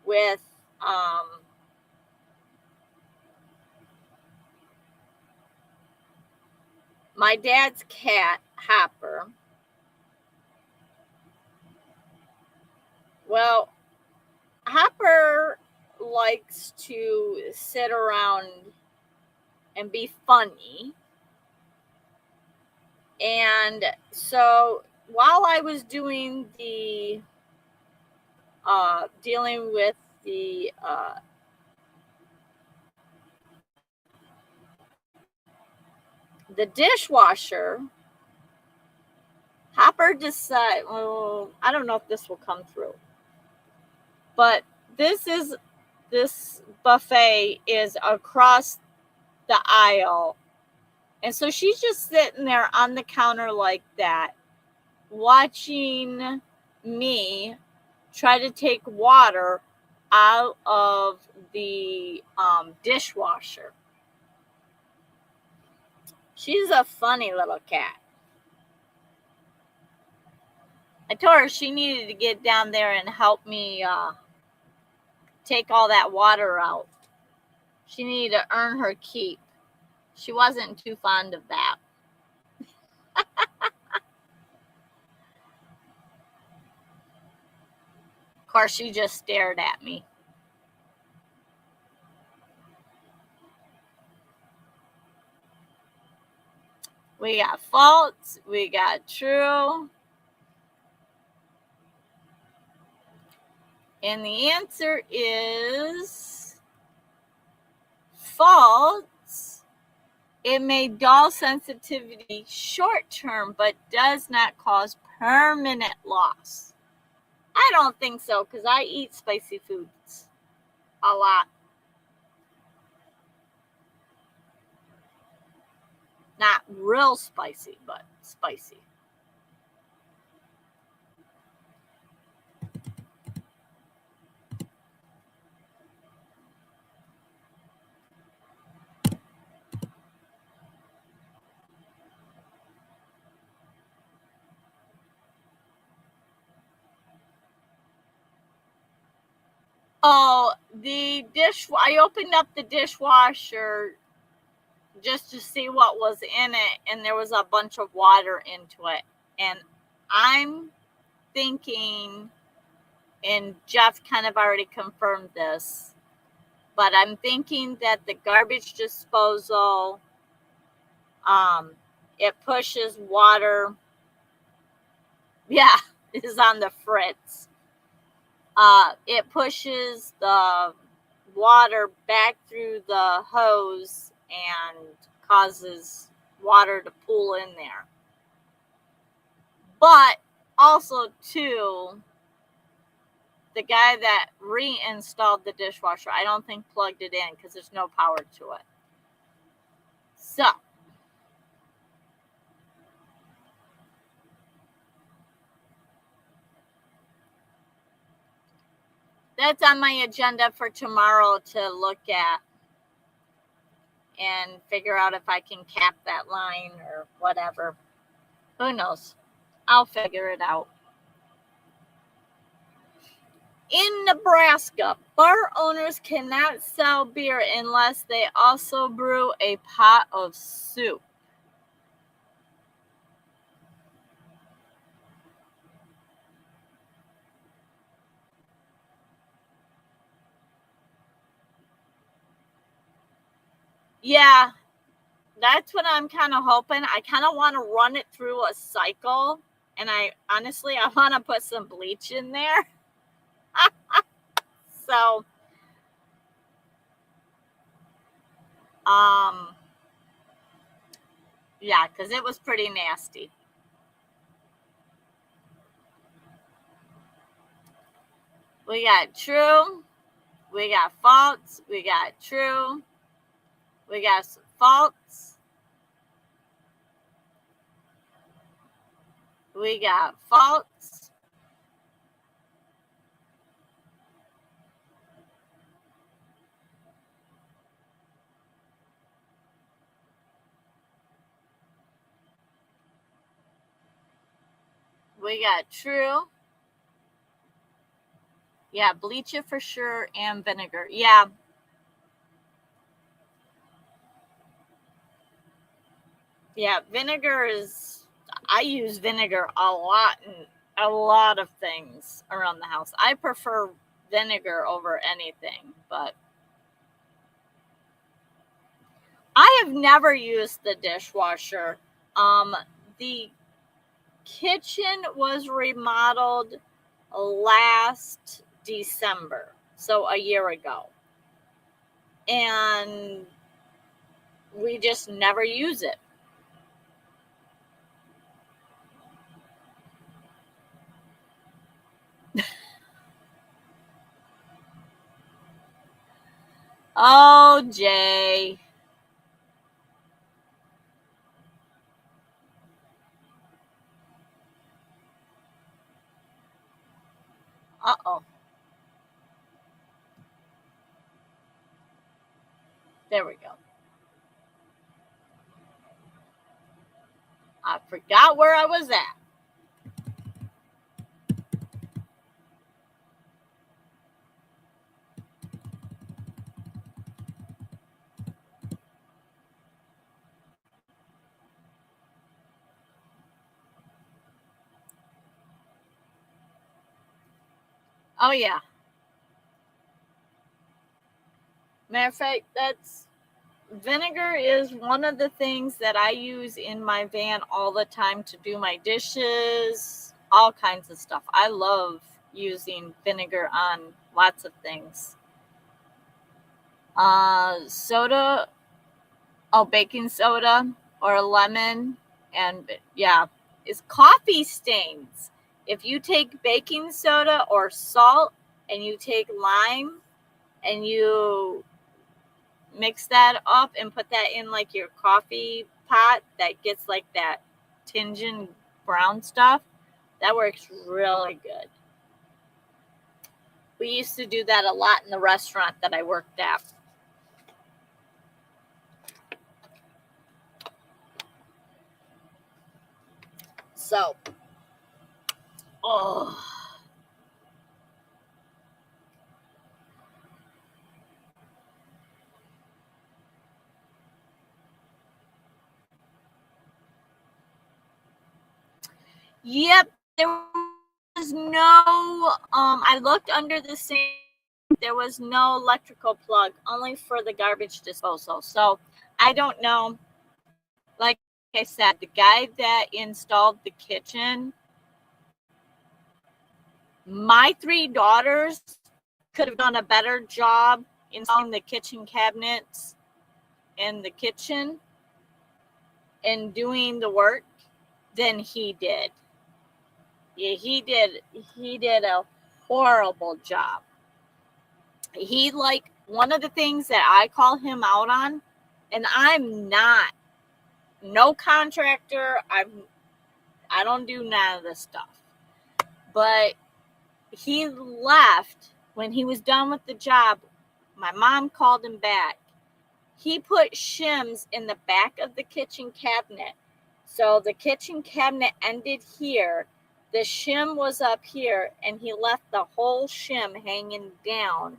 with my dad's cat, Hopper. Well, Hopper likes to sit around and be funny. And so while I was doing the dealing with the dishwasher, Hopper decided, well, I don't know if this will come through, but this buffet is across the aisle. And so she's just sitting there on the counter like that, watching me try to take water out of the dishwasher. She's a funny little cat. I told her she needed to get down there and help me take all that water out. She needed to earn her keep. She wasn't too fond of that. Of course, she just stared at me. We got false, we got true. And the answer is false. It may dull sensitivity short term, but does not cause permanent loss. I don't think so, because I eat spicy foods a lot. Not real spicy, but spicy. Oh, I opened up the dishwasher just to see what was in it, and there was a bunch of water into it. And I'm thinking, and Jeff kind of already confirmed this, but I'm thinking that the garbage disposal, it pushes water. Yeah, it is on the fritz. It pushes the water back through the hose and causes water to pool in there. But also, too, the guy that reinstalled the dishwasher, I don't think plugged it in because there's no power to it. So, that's on my agenda for tomorrow to look at and figure out if I can cap that line or whatever. Who knows? I'll figure it out. In Nebraska, bar owners cannot sell beer unless they also brew a pot of soup. Yeah, that's what I'm kind of hoping. I kind of want to run it through a cycle, and I want to put some bleach in there. So, yeah, because it was pretty nasty. We got true, we got false, we got true, we got false, we got false, we got true. Yeah, bleach it for sure, and vinegar. Yeah. Yeah, vinegar is, I use vinegar a lot in a lot of things around the house. I prefer vinegar over anything, but I have never used the dishwasher. The kitchen was remodeled last December, so a year ago. And we just never use it. Oh, Jay. Uh-oh. There we go. I forgot where I was at. Oh, yeah. Matter of fact, that's vinegar is one of the things that I use in my van all the time to do my dishes, all kinds of stuff. I love using vinegar on lots of things. Soda, baking soda or lemon, and yeah, is coffee stains. If you take baking soda or salt and you take lime and you mix that up and put that in like your coffee pot that gets like that tinging brown stuff, that works really good. We used to do that a lot in the restaurant that I worked at. So, oh, yep, there was no, I looked under the sink, there was no electrical plug, only for the garbage disposal. So, I don't know. Like I said, the guy that installed the kitchen, my three daughters could have done a better job installing the kitchen cabinets in the kitchen and doing the work than he did. Yeah, he did a horrible job. He, like, one of the things that I call him out on, and I'm not no contractor, I don't do none of this stuff. But he left when he was done with the job. My mom called him back. He put shims in the back of the kitchen cabinet. So the kitchen cabinet ended here. the shim was up here and he left the whole shim hanging down.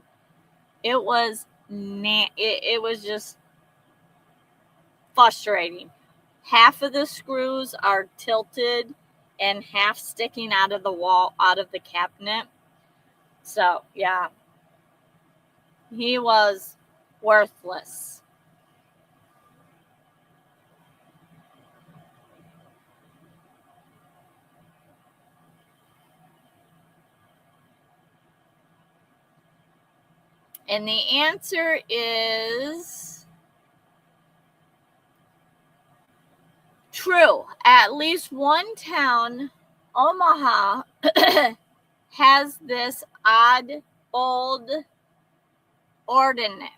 It was it was just frustrating. Half of the screws are tilted and half sticking out of the wall, out of the cabinet. So yeah, he was worthless. And the answer is true. At least one town, Omaha, has this odd old ordinance.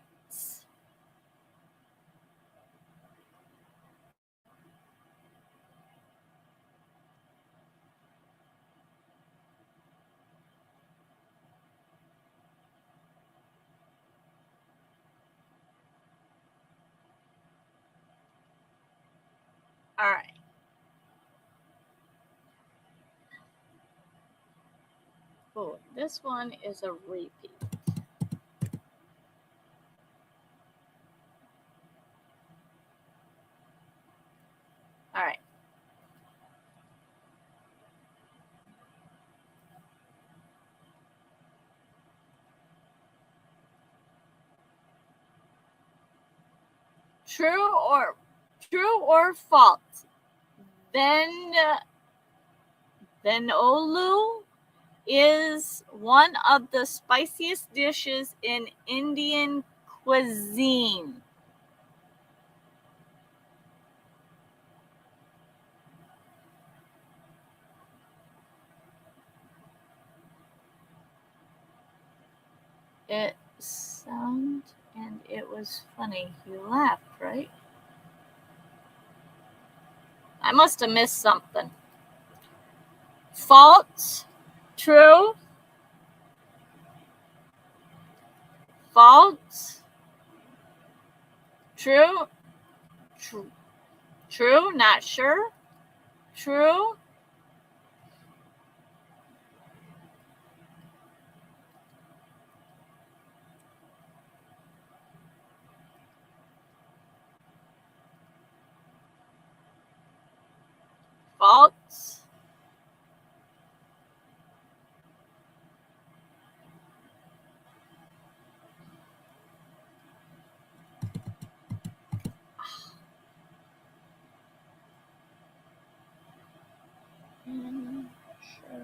All right. Oh, this one is a repeat. All right. True or false? Vindaloo is one of the spiciest dishes in Indian cuisine. It sounded and it was funny. You laughed, right? I must have missed something. False? True? False? True? True? True? Not sure? True? False? Sure.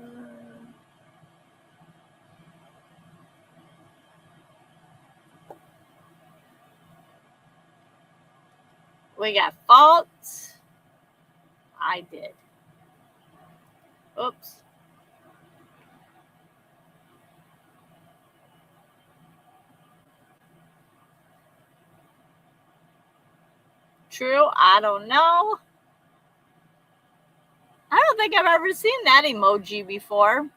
We got false. I did. Oops. True? I don't know. I don't think I've ever seen that emoji before.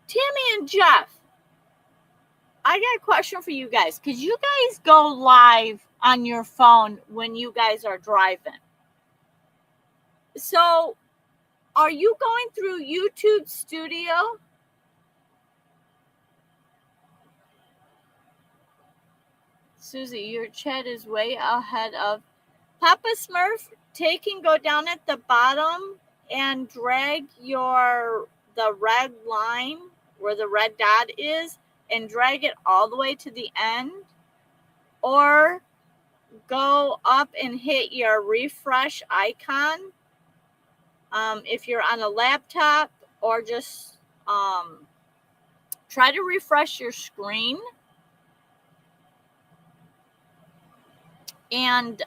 Tammy and Jeff, I got a question for you guys. Could you guys go live on your phone when you guys are driving? So, are you going through YouTube Studio? Suzy, your chat is way ahead of Papa Smurf. Take and go down at the bottom and drag the red line where the red dot is and drag it all the way to the end, or go up and hit your refresh icon if you're on a laptop, or just try to refresh your screen and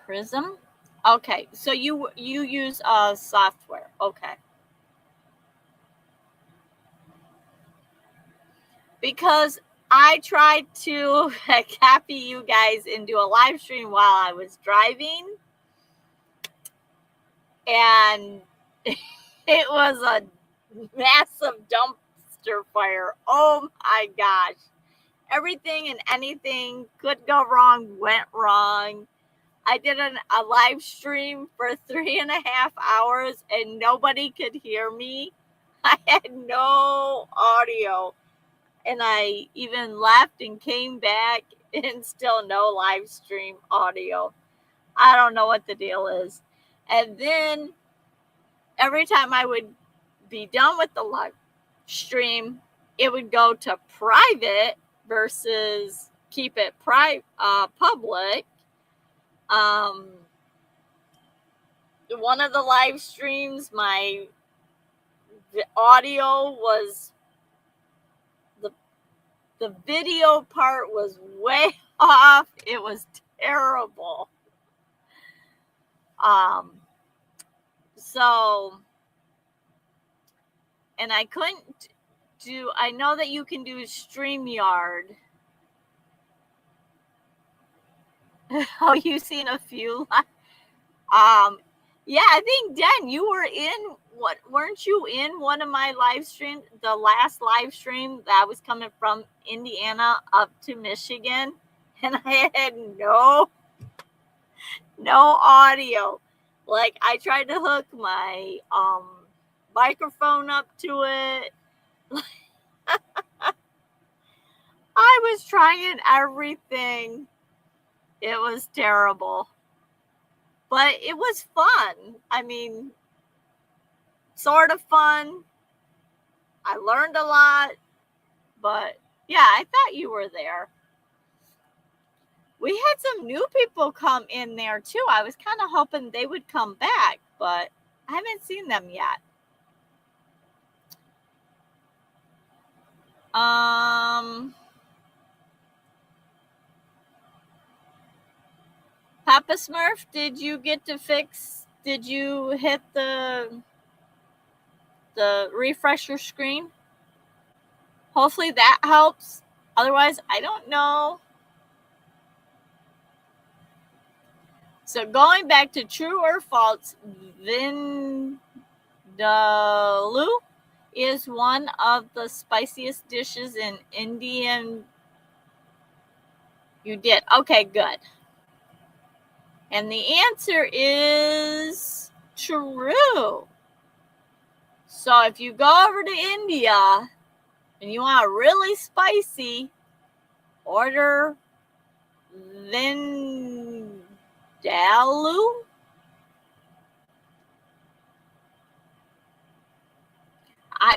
Prism. Okay, so you use software. Okay. Because I tried to copy you guys and do a live stream while I was driving, and It was a massive dumpster fire. Oh my gosh. Everything and anything could go wrong went wrong. I did a live stream for 3.5 hours and nobody could hear me. I had no audio. And I even left and came back and still no live stream audio. I don't know what the deal is. And then every time I would be done with the live stream, it would go to private versus keep it public. One of the live streams, my audio was the video part was way off. It was terrible. So, and I couldn't do, I know that you can do StreamYard. Oh, you've seen a few. Yeah, I think Den, you were in what? Weren't you in one of my live streams? The last live stream that was coming from Indiana up to Michigan, and I had no audio. Like I tried to hook my microphone up to it. I was trying everything. It was terrible. But it was fun. I mean, sort of fun. I learned a lot. But yeah, I thought you were there. We had some new people come in there too. I was kind of hoping they would come back, but I haven't seen them yet. Papa Smurf, did you hit the refresh your screen? Hopefully that helps. Otherwise, I don't know. So going back to true or false, vindaloo is one of the spiciest dishes in Indian. You did. Okay, good. And the answer is true. So if you go over to India and you want really spicy, order vindaloo.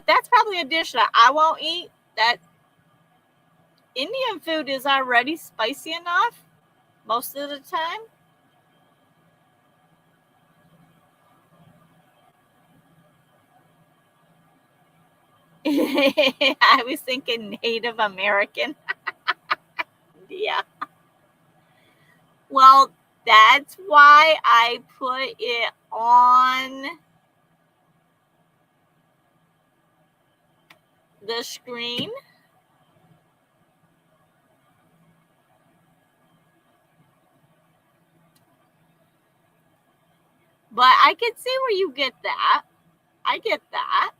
That's probably a dish that I won't eat. That Indian food is already spicy enough most of the time. I was thinking Native American. Yeah. Well, that's why I put it on the screen. But I can see where you get that. I get that.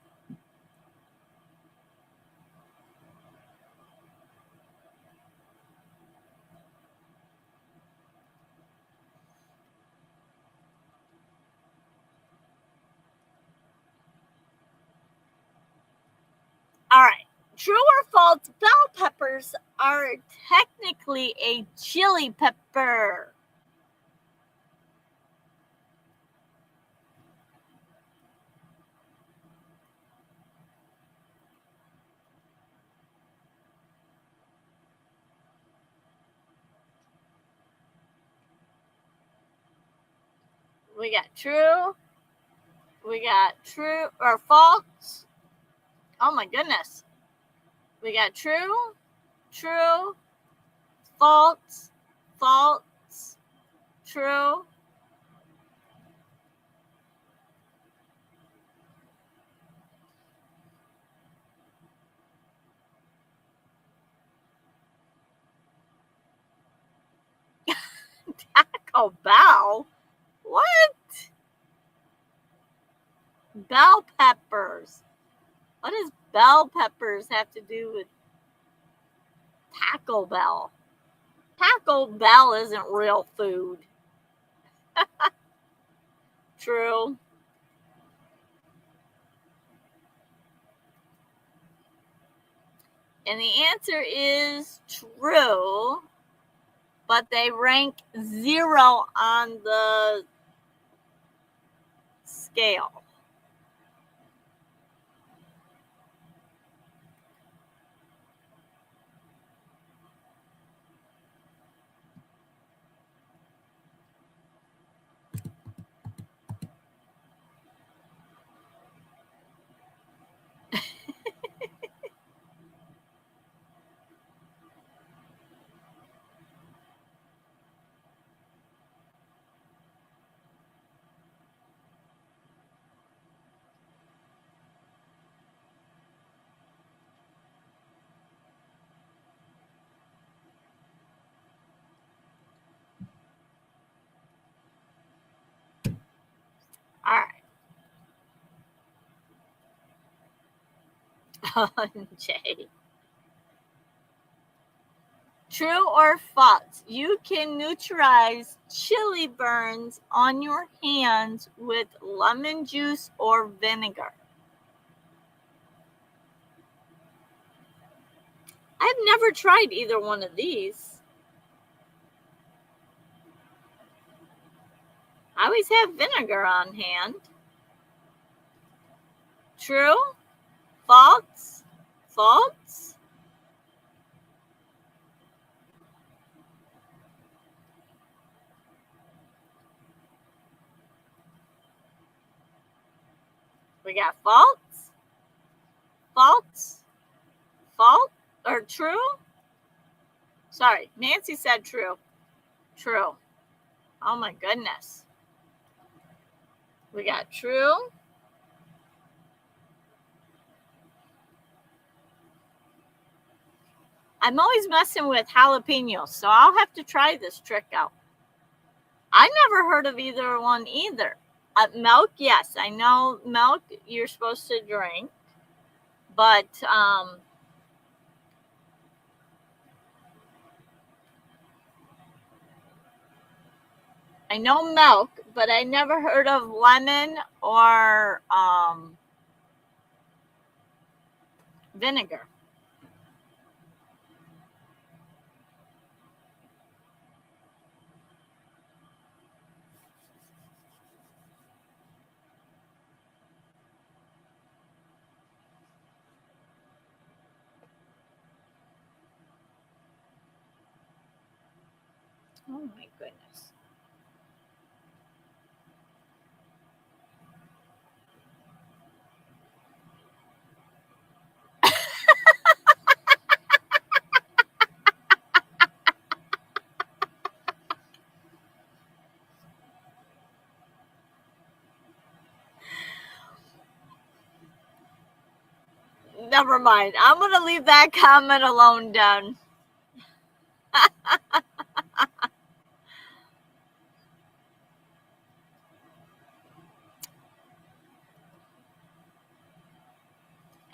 All right. True or false, bell peppers are technically a chili pepper. We got true. We got true or false. Oh my goodness. We got true, true, false, false, true. Taco Bell? What? Bell peppers. What does bell peppers have to do with Taco Bell? Taco Bell isn't real food. True. And the answer is true, but they rank 0 on the scale. All right. Jay. True or false? You can neutralize chili burns on your hands with lemon juice or vinegar. I've never tried either one of these. I always have vinegar on hand. True? False? False? We got false? False? False? Or true? Sorry, Nancy said true. True. Oh my goodness. We got true. I'm always messing with jalapenos, so I'll have to try this trick out. I never heard of either one either. Milk, yes, I know milk you're supposed to drink, but I know milk, but I never heard of lemon or vinegar. Oh my goodness. Never mind. I'm going to leave that comment alone, Dan.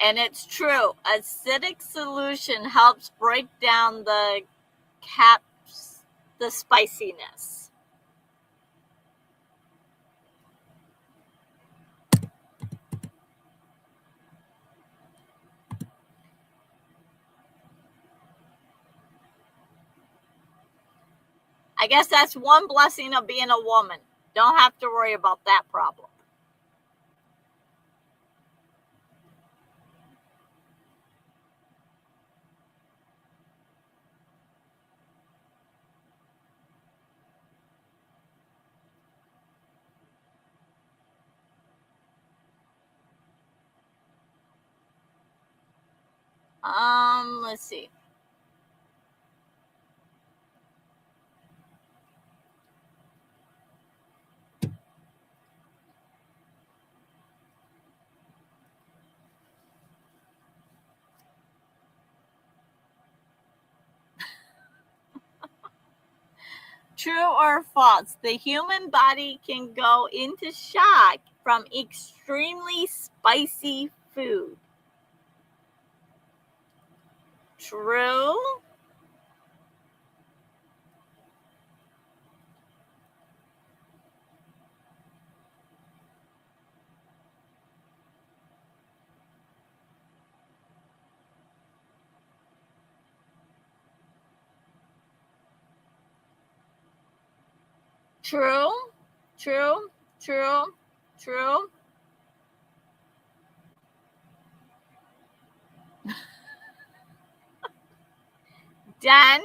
And it's true. Acidic solution helps break down the spiciness. I guess that's one blessing of being a woman. Don't have to worry about that problem. Let's see. True or false? The human body can go into shock from extremely spicy food. True. True. True. True. True. Dan,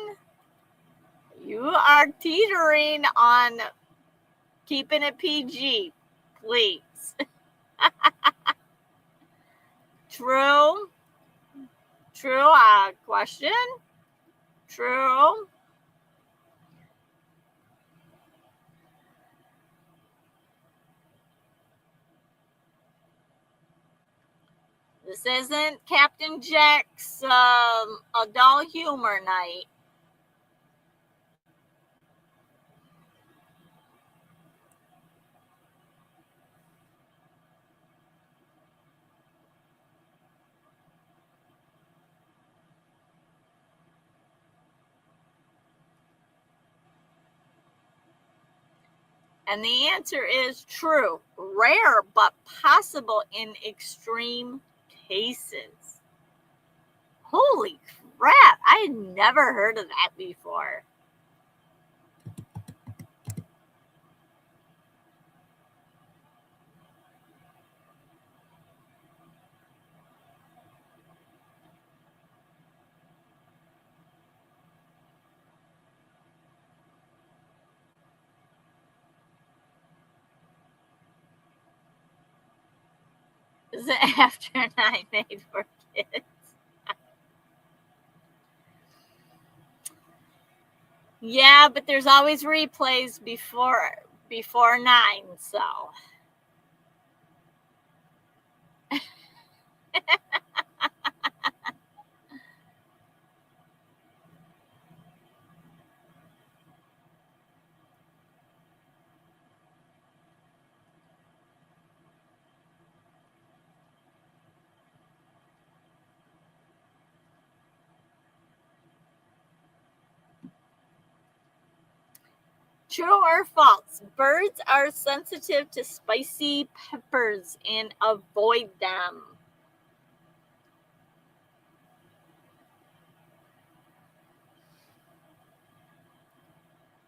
you are teetering on keeping it PG, please. True. True. Question. True. This isn't Captain Jack's adult humor night. And the answer is true. Rare, but possible in extreme cases. Holy crap. I had never heard of that before. Is it after 9 made for kids? Yeah, but there's always replays before 9, so. True or false? Birds are sensitive to spicy peppers and avoid them.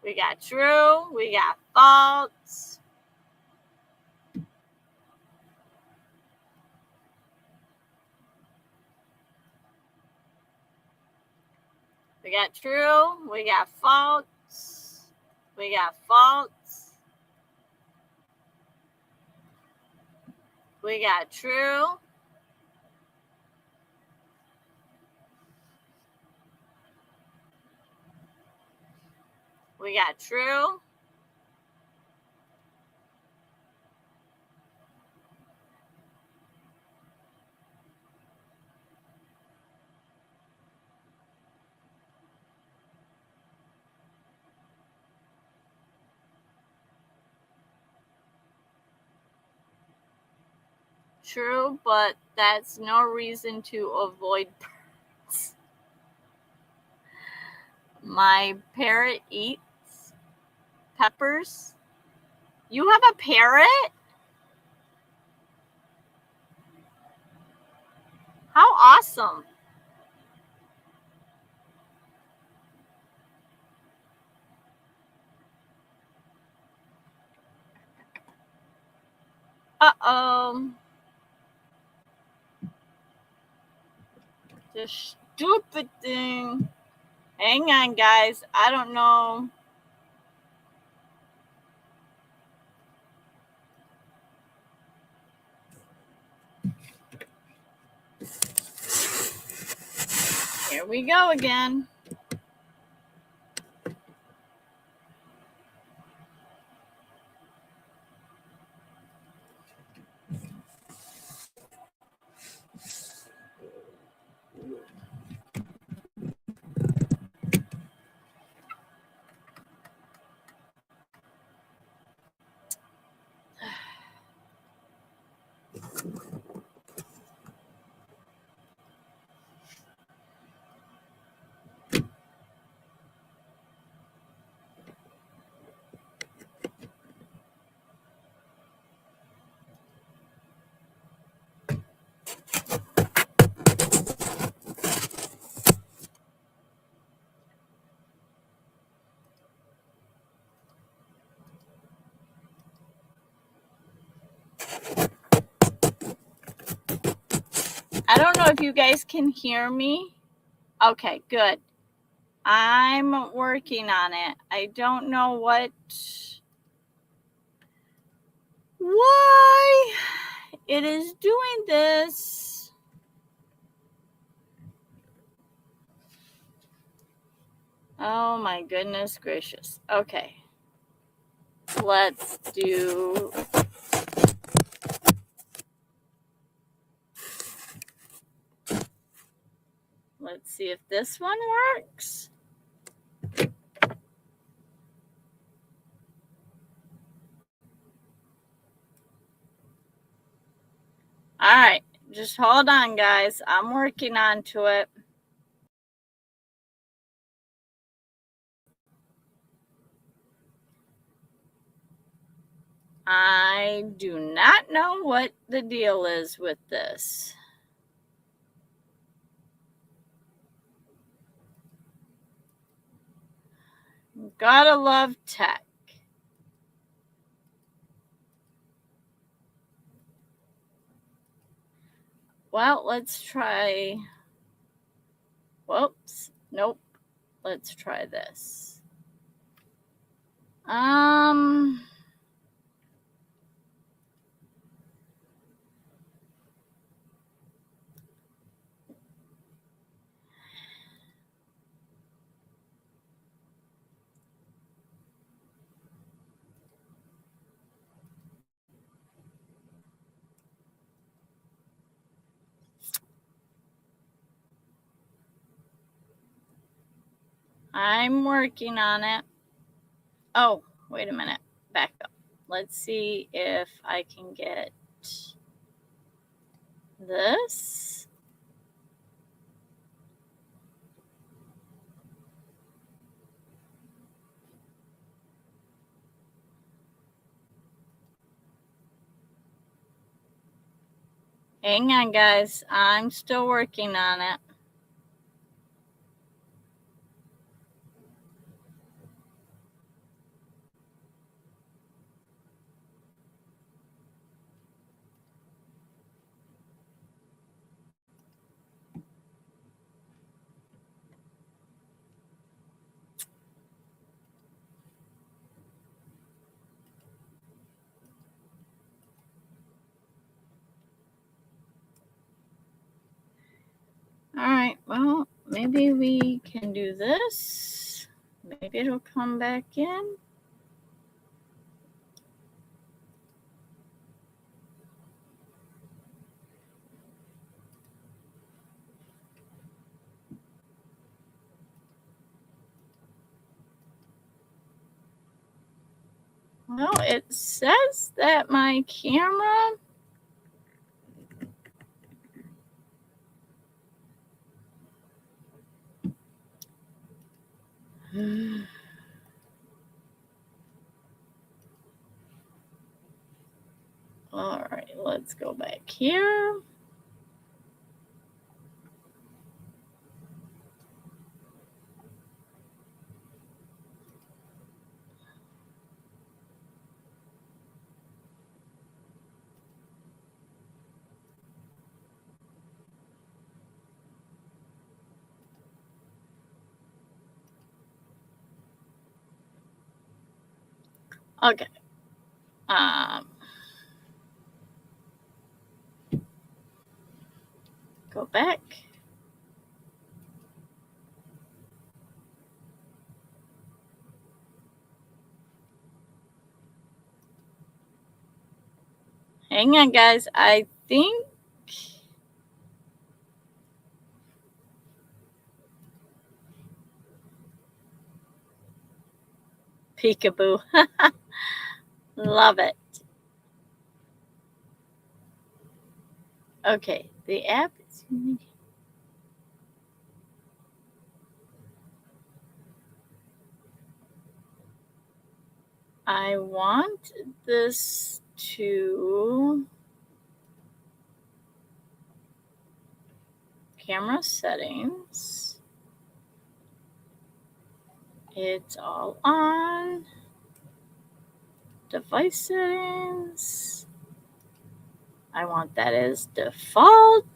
We got true. We got false. We got true. We got false. We got false. We got true. We got true. True, but that's no reason to avoid birds. My parrot eats peppers. You have a parrot? How awesome. Uh-oh. The stupid thing. Hang on, guys. I don't know. Here we go again. I don't know if you guys can hear me. Okay, good. I'm working on it. I don't know why it is doing this. Oh my goodness gracious. Okay. Let's see if this one works. All right, just hold on, guys. I'm working on to it. I do not know what the deal is with this. Gotta love tech. Well, let's try. Whoops. Nope. Let's try this. I'm working on it. Oh, wait a minute. Back up. Let's see if I can get this. Hang on, guys. I'm still working on it. All right, well, maybe we can do this. Maybe it'll come back in. Well, it says that my camera all right, let's go back here. Okay. Go back. Hang on, guys. I think peekaboo. Love it. Okay, the app is I want this to camera settings. It's all on. Device settings. I want that as default.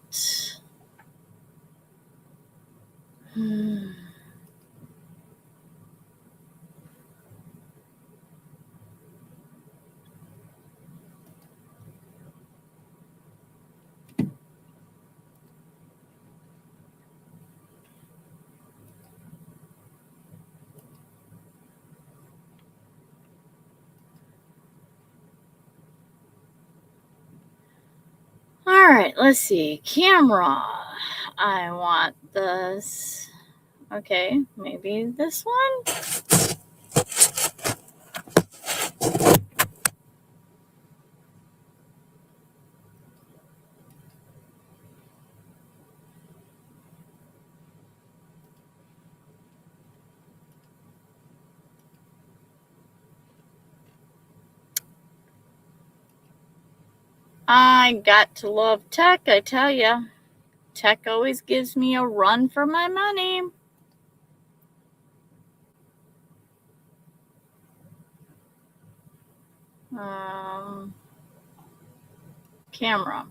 All right, let's see. Camera. I want this. Okay, maybe this one. I got to love tech, I tell ya. Tech always gives me a run for my money. Camera.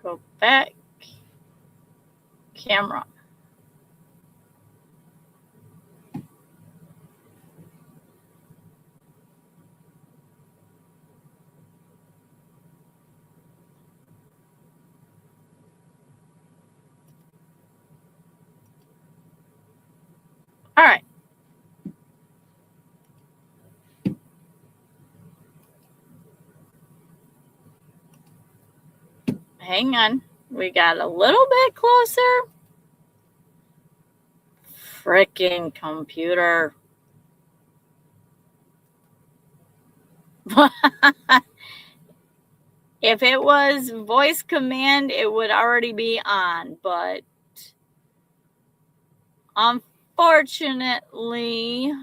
Go back. Camera. All right. Hang on. We got a little bit closer. Frickin' computer. If it was voice command, it would already be on, but unfortunately,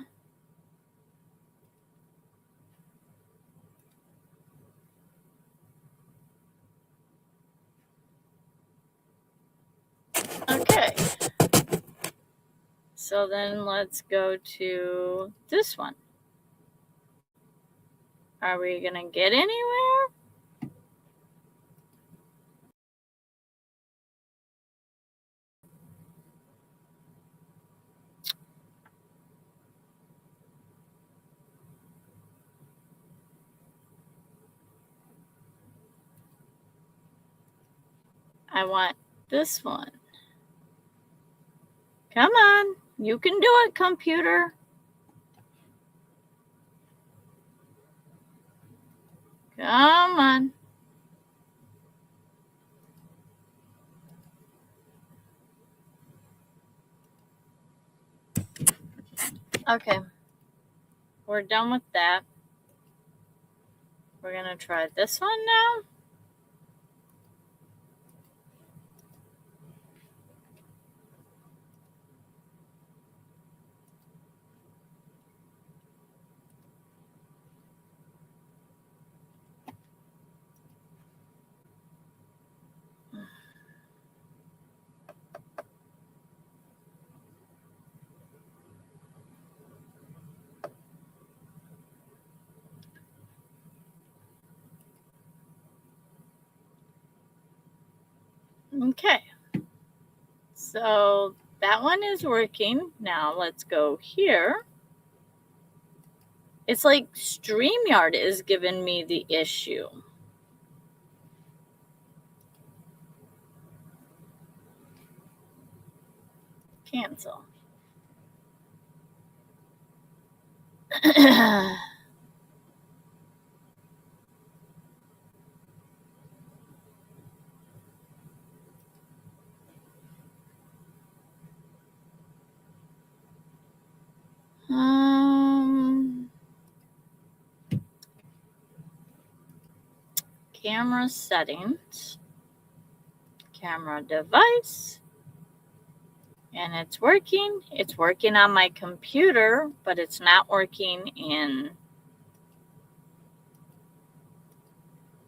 okay. So then let's go to this one. Are we going to get anywhere? I want this one. Come on. You can do it, computer. Come on. Okay. We're done with that. We're going to try this one now. Okay. So that one is working. Now let's go here. It's like StreamYard is giving me the issue. Cancel. Camera settings, camera device, and it's working. It's working on my computer, but it's not working in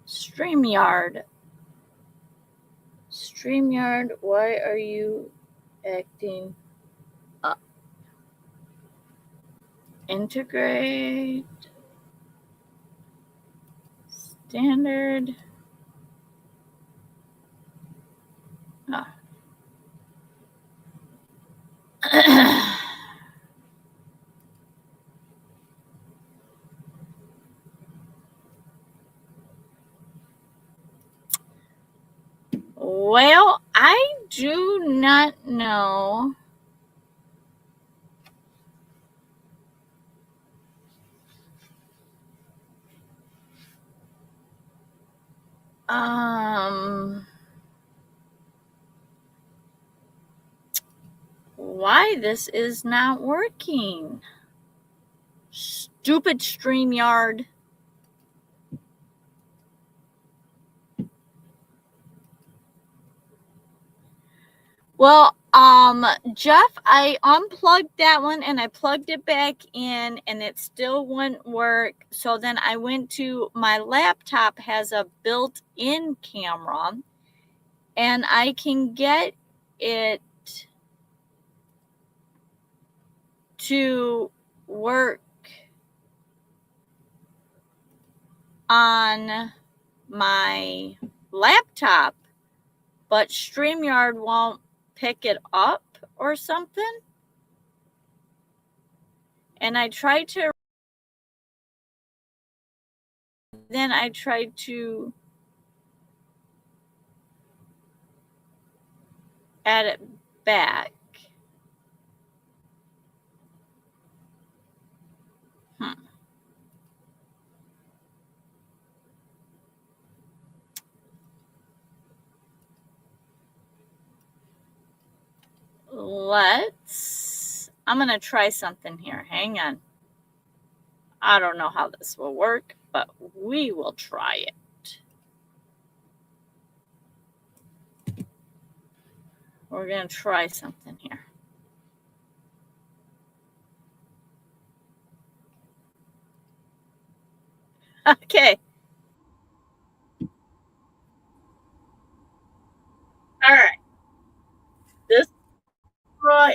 StreamYard. StreamYard, why are you acting up? Integrate. Standard. Oh. Well, I do not know. Why this is not working. Stupid StreamYard. Well, Jeff, I unplugged that one and I plugged it back in and it still wouldn't work. So then I went to my laptop has a built-in camera and I can get it to work on my laptop, but StreamYard won't pick it up or something. And I tried to add it back. I'm going to try something here. Hang on. I don't know how this will work, but we will try it. We're going to try something here. Okay. All right. This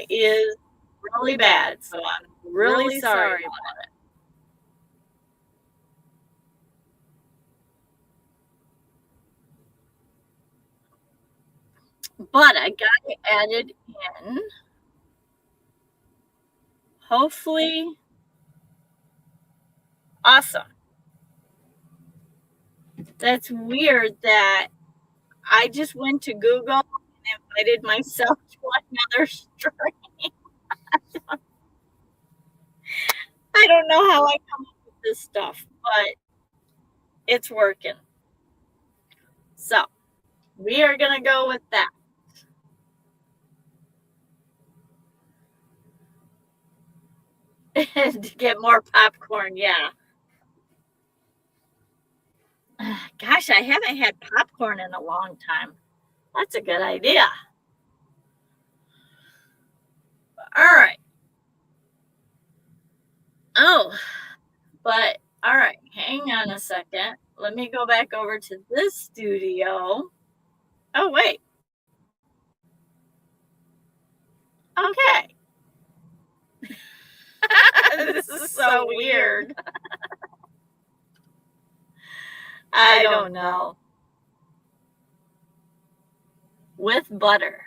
is really bad, so I'm really sorry about it. But I got it added in. Hopefully. Awesome. That's weird that I just went to Google and invited myself to another stream. I don't know how I come up with this stuff, but it's working. So we are going to go with that. To get more popcorn, yeah. Gosh, I haven't had popcorn in a long time. That's a good idea. All right. Oh, but all right, hang on a second. Let me go back over to this studio. Oh, wait. Okay. This is so weird. I don't know. With butter.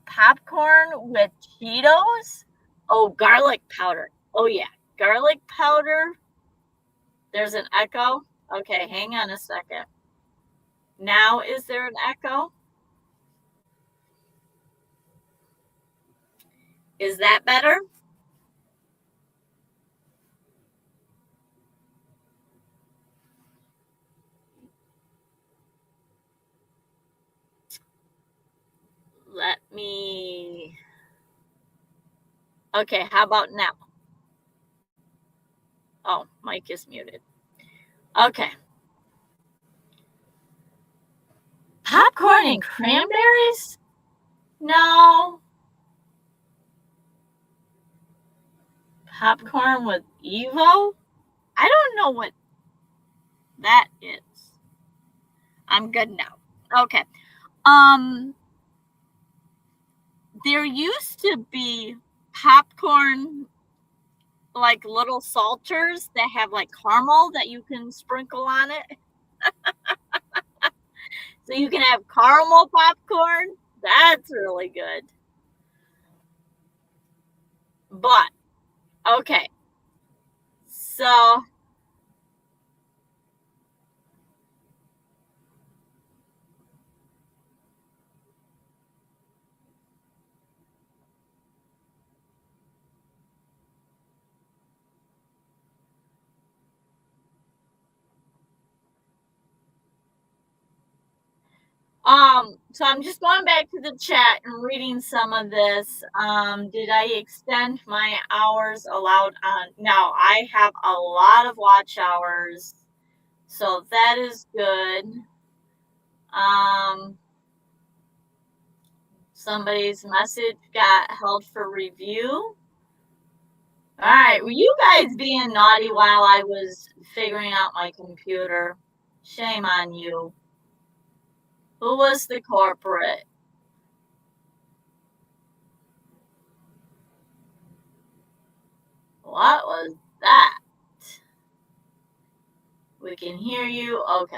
Popcorn with Cheetos? Oh, garlic powder. Oh, yeah. Garlic powder. There's an echo. Okay, hang on a second. Now, is there an echo? Is that better? Let me. Okay, how about now? Oh, mic is muted. Okay. Popcorn and cranberries? No. Popcorn with Evo? I don't know what that is. I'm good now. Okay. There used to be popcorn like little salters that have like caramel that you can sprinkle on it. So you can have caramel popcorn. That's really good. But okay. So so I'm just going back to the chat and reading some of this. Did I extend my hours allowed on? No, I have a lot of watch hours, so that is good. Um, Somebody's message got held for review. All right, were you guys being naughty while I was figuring out my computer? Shame on you. Who was the corporate? What was that? We can hear you. Okay.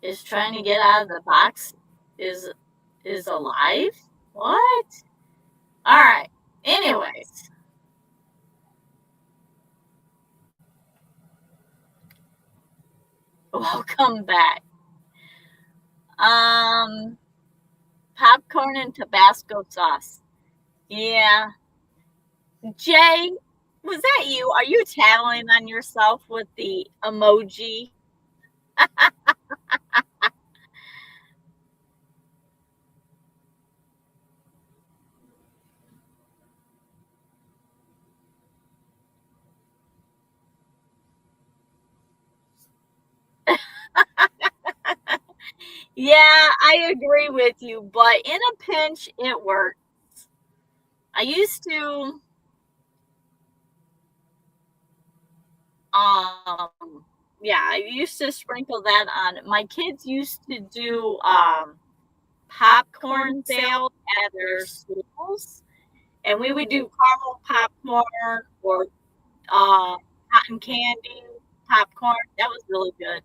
Is trying to get out of the box is alive? What? All right. Anyways, welcome back. Um, Popcorn and Tabasco sauce. Yeah. Jay, was that you? Are you tattling on yourself with the emoji? Yeah, I agree with you, but in a pinch, it works. I used to, yeah, I used to sprinkle that on. My kids used to do popcorn sales at their schools, and we would do caramel popcorn or cotton candy popcorn. That was really good.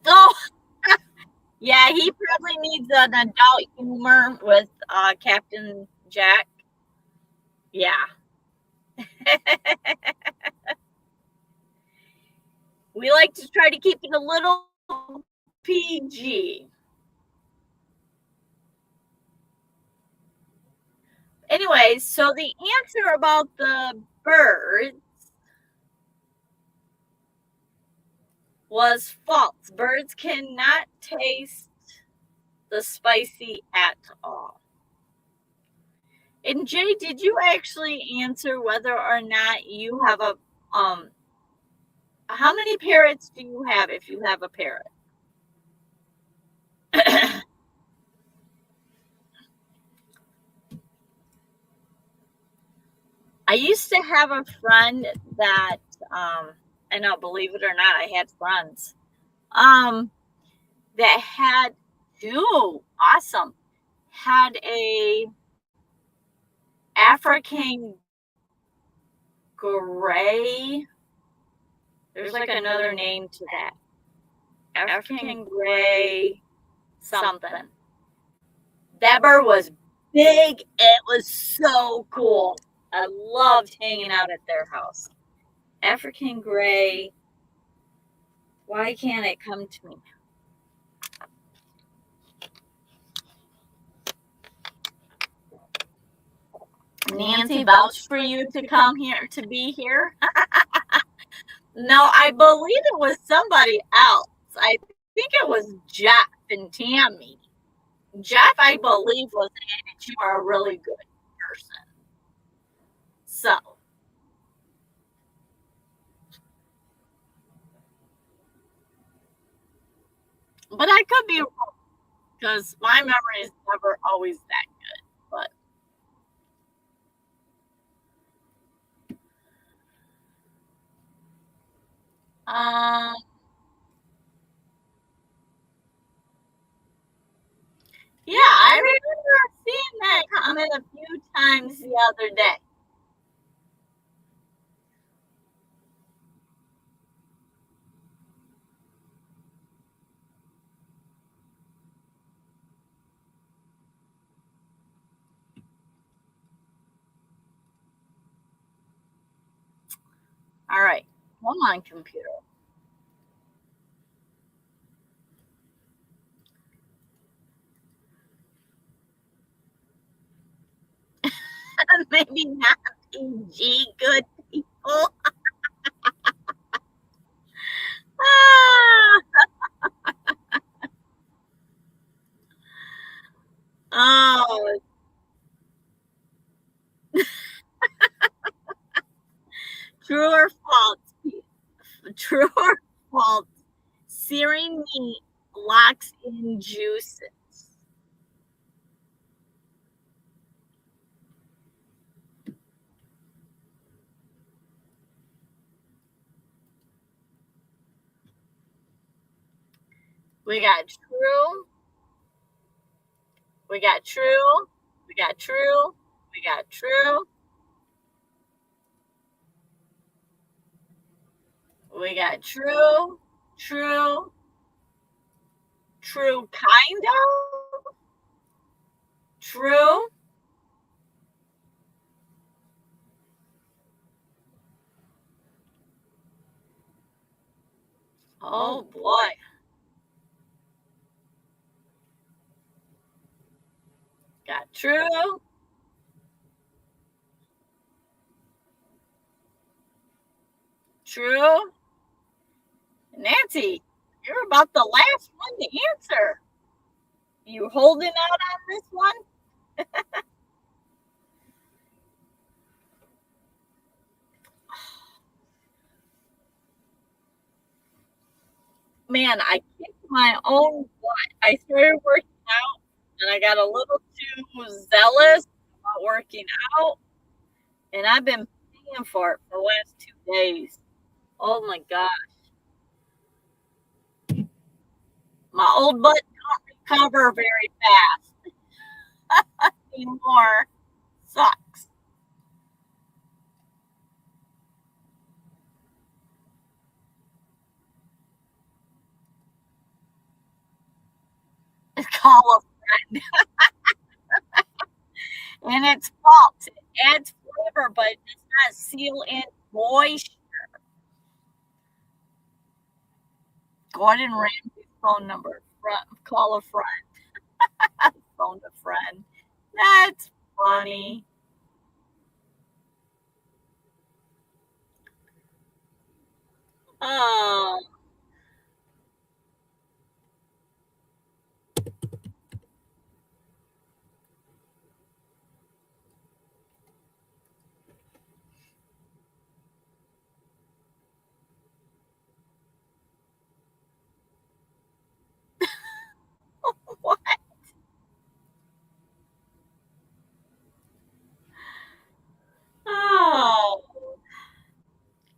Oh, yeah, he probably needs an adult humor with Captain Jack. Yeah. We like to try to keep it a little PG. Anyways, so the answer about the bird was false. Birds cannot taste the spicy at all. And Jay, did you actually answer whether or not you have a how many parrots do you have if you have a parrot? I used to have a friend that and now believe it or not, I had friends um that had two awesome had a African gray. There's like another name to that. African gray something. That bird was big. It was so cool. I loved hanging out at their house. African gray. Why can't it come to me? Nancy vouched for you to come here to be here. No, I believe it was somebody else. I think it was Jeff and Tammy. Jeff, I believe, was saying that you are a really good person. So, but I could be wrong because my memory is never always that good. But um, comment a few times the other day. All right. Come on, computer. Maybe not PG, good people. Ah, oh, true or false? True or false? Searing meat locks in juices. We got true. We got true. We got true. We got true. We got true. True. True, kind of. True. Oh boy. Got true. True. Nancy, you're about the last one to answer. You holding out on this one? Man, I kicked my own butt. I started working out and I got a little too zealous about working out, and I've been paying for it for the last 2 days. Oh my God. My old butt don't recover very fast anymore. Sucks. Call a friend. And it's false. It adds flavor, but it does not seal in moisture. Gordon Ramsay's phone number. Call a friend. Phone a friend. That's funny. Oh, what? Oh,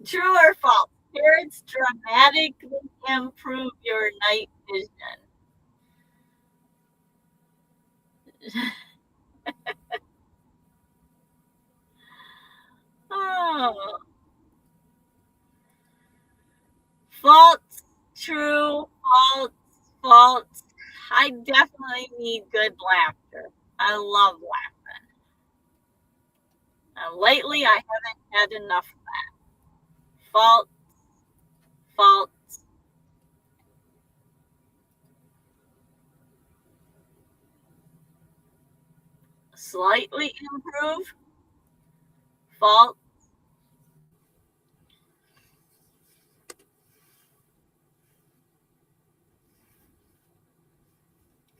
true or false? Carrots dramatically improve your night vision. Oh, false, true, false, false. I definitely need good laughter. I love laughing. And lately, I haven't had enough of that. False, false, slightly improve, false.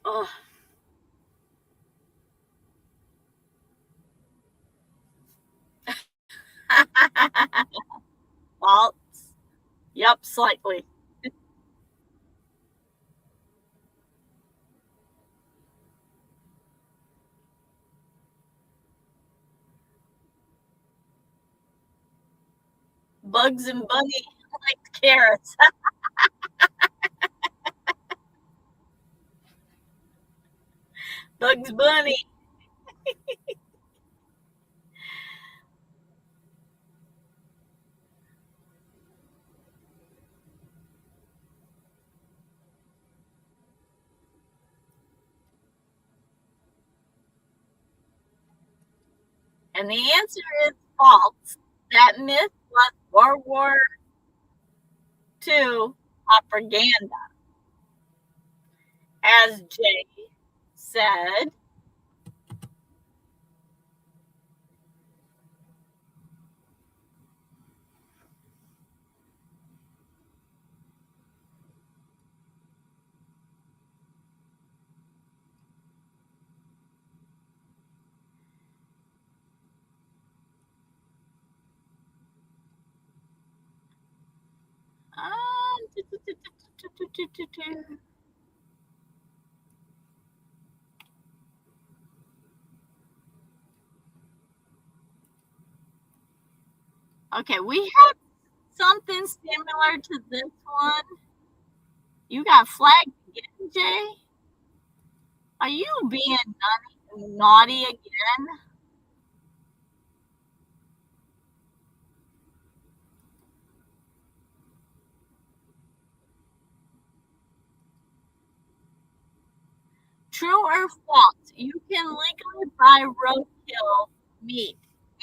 Oh. False. Yep, slightly. Bugs and Bunny liked carrots. Bugs Bunny. And the answer is false. That myth was World War II propaganda. As Jay said, okay, we have something similar to this one. You got flagged again, Jay? Are you being naughty again? True or false? You can legally buy roadkill meat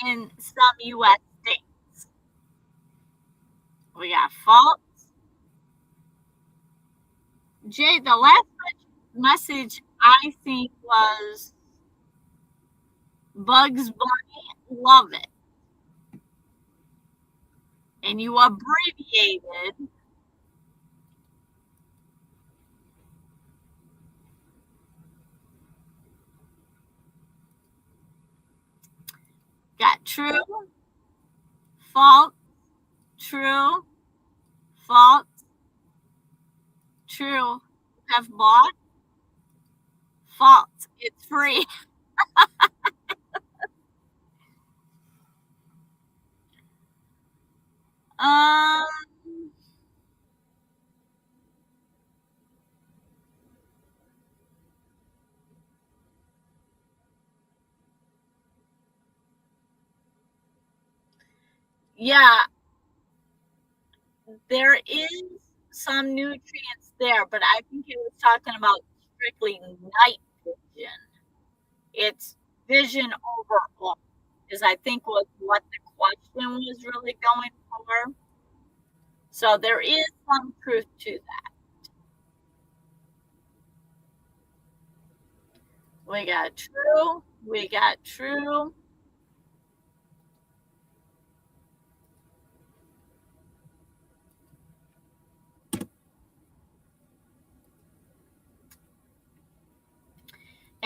in some U.S. states. We got false. Jay, the last message I think was Bugs Bunny, love it. And you abbreviated. Got true, false, true, false, true. Have bought, false. It's free. Um, yeah, there is some nutrients there, but I think it was talking about strictly night vision. It's vision overall, is I think was what the question was really going for. So there is some truth to that. We got true. We got true.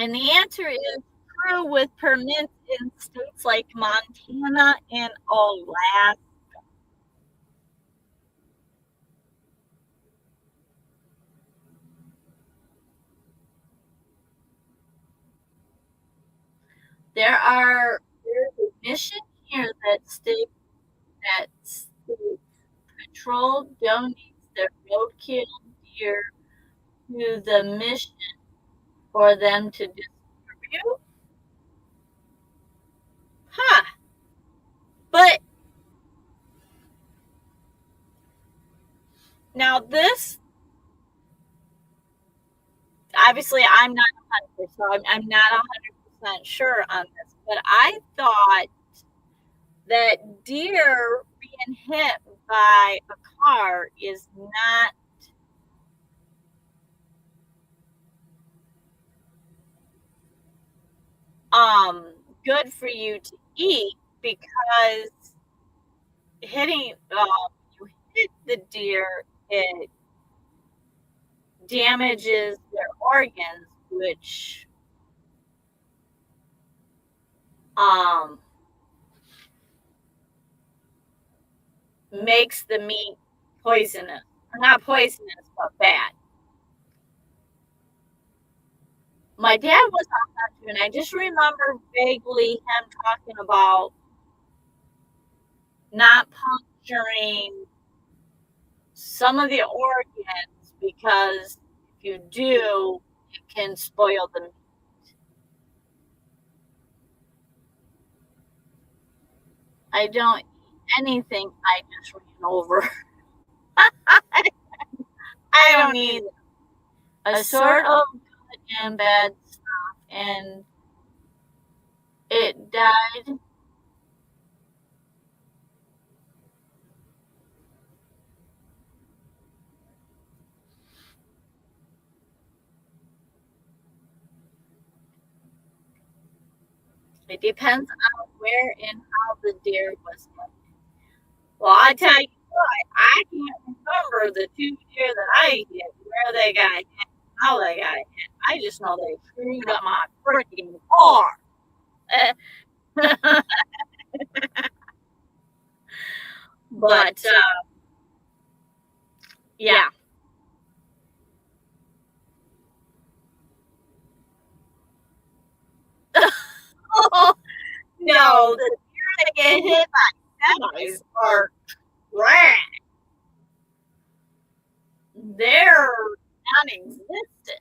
And the answer is true with permits in states like Montana and Alaska. There's a mission here that states that state patrol donates their roadkill deer to the mission for them to distribute. Huh. But now this, obviously I'm not a hunter, so I'm not 100% sure on this, but I thought that deer being hit by a car is not good for you to eat because hitting you hit the deer, it damages their organs, which um makes the meat poisonous. Or not poisonous, but bad. My dad was on that too, and I just remember vaguely him talking about not puncturing some of the organs because if you do, it can spoil the meat. I don't eat anything I just ran over. I don't need a sort of good and bad stuff, and it died It depends on where and how the deer was hit. Well, I tell you what, I can't remember the 2 deer that I hit, where they got hit, how they got hit. I just know they screwed up my freaking car. But, yeah. Oh, no, the deer that get hit by semis are trash. They're non-existent.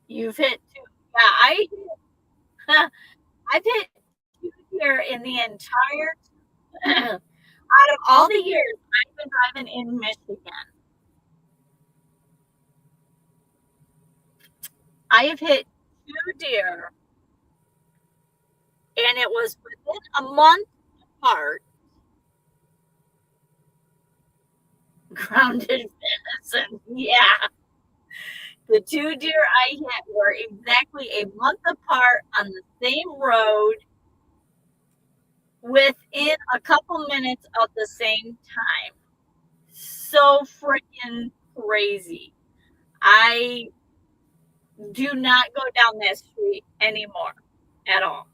You've hit 2. Yeah, I've hit 2 deer in the entire out of all the years I've been driving in Michigan. I have hit 2 deer, and it was within a month apart. Grounded venison, yeah. The 2 deer I hit were exactly a month apart on the same road within a couple minutes of the same time. So freaking crazy. I do not go down that street anymore at all.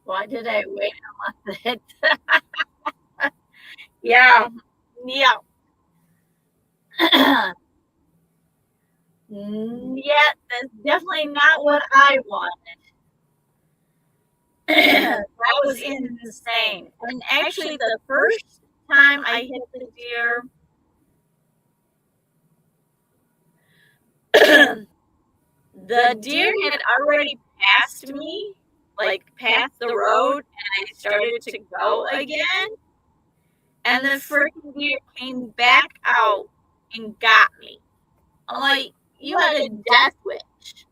Why did I wait a month? Yeah, yeah. Yeah, that's definitely not what I wanted. That was insane. And actually, the first time I hit the deer, the deer had already passed me, like past the road, and I started to go again. And the freaking deer came back out and got me. I'm like, you had a death wish.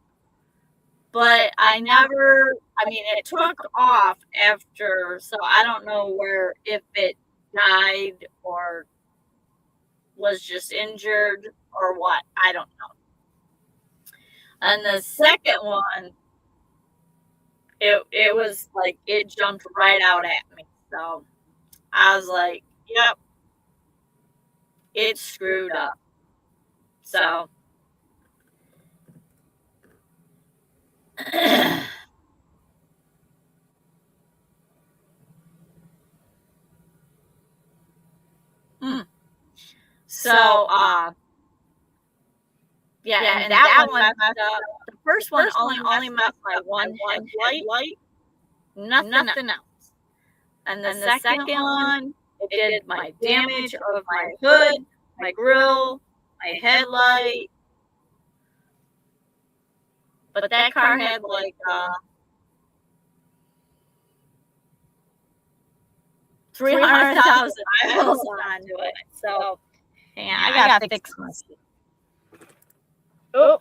But I never, I mean, it took off after, so I don't know where, if it died or was just injured or what. I don't know. And the second one, it was like it jumped right out at me. So I was like, yep, it's screwed up. So so yeah, and that one messed up. The first one only messed my one headlight, nothing else. And the second one, it did my damage of my hood, my grill, my headlight. But that car had like 300,000 miles onto it. So, yeah, I gotta fix my seat. Oh.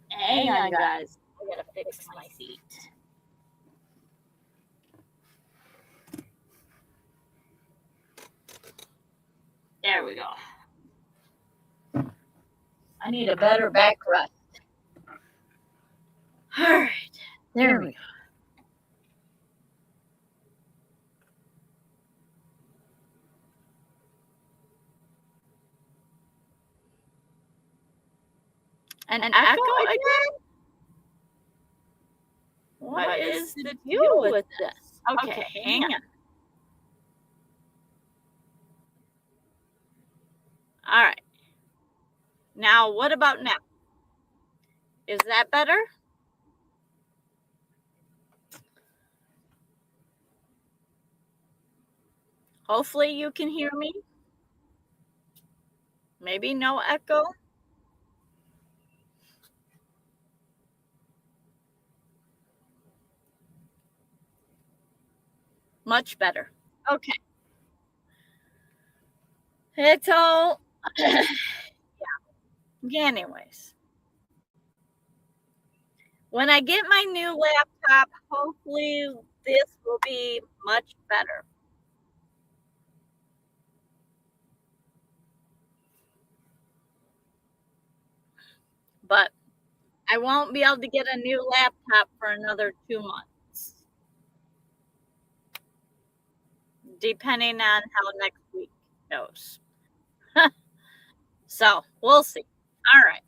Hang on, guys. I gotta fix my seat. There we go. I need a better backrest. All right, there we go. An echo again? What is the deal with this? Okay, hang on. All right. Now, what about now? Is that better? Hopefully you can hear me. Maybe no echo. Much better. Okay. It's all, yeah. Anyways, when I get my new laptop, hopefully this will be much better. But I won't be able to get a new laptop for another 2 months, depending on how next week goes. So we'll see. All right.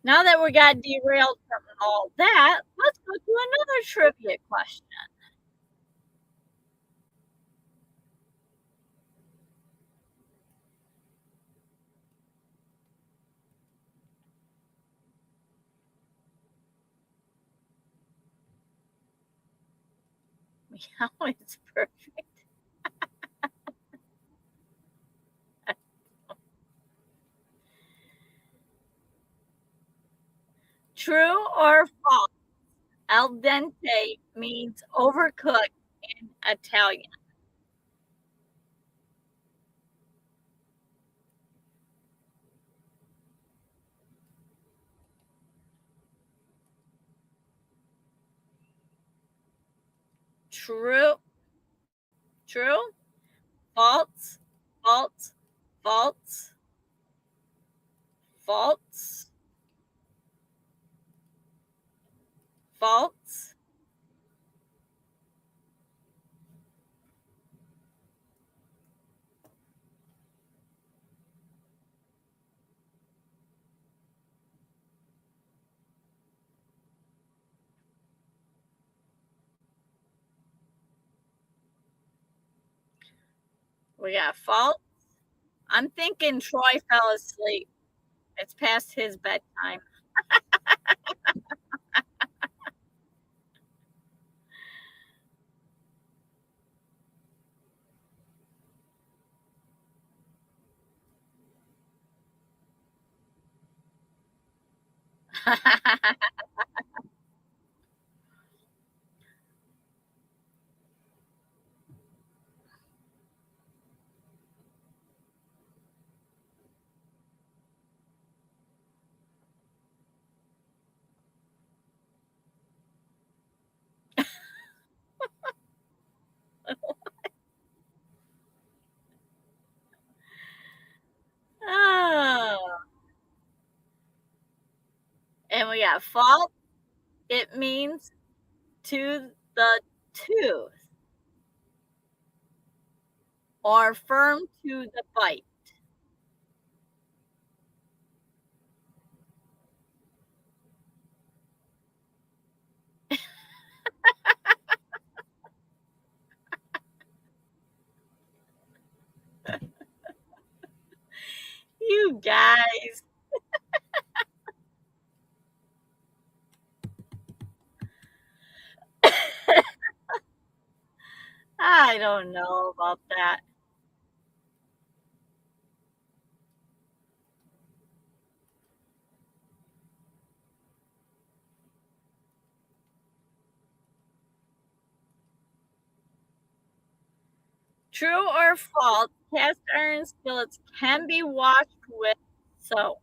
Now that we got derailed from all that, let's go to another trivia question. Meow is perfect. True or false? Al dente means overcooked in Italian. True, true, false, false, false, false, false. We got false. I'm thinking Troy fell asleep. It's past his bedtime. Oh. And we got false. It means to the tooth or firm to the bite. You guys. I don't know about that. True or false? Cast iron skillets can be washed with soap.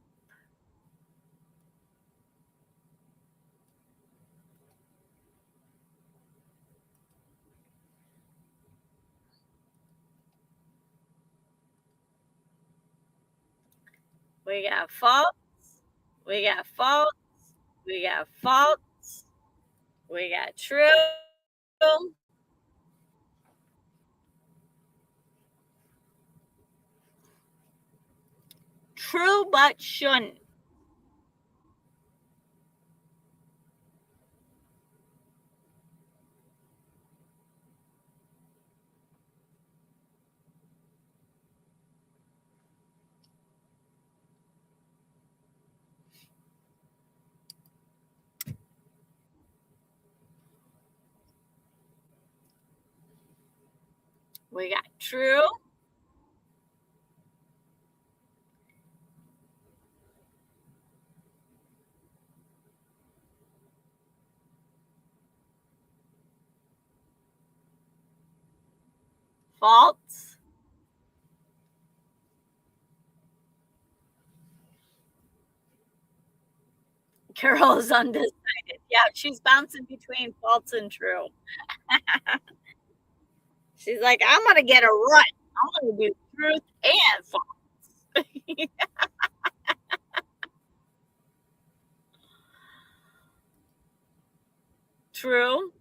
We got false. We got false. We got false. We got true. True, but shouldn't. We got true, false. Carol is undecided. Yeah, she's bouncing between false and true. She's like, I'm gonna get a rut. I'm gonna do truth and false. True.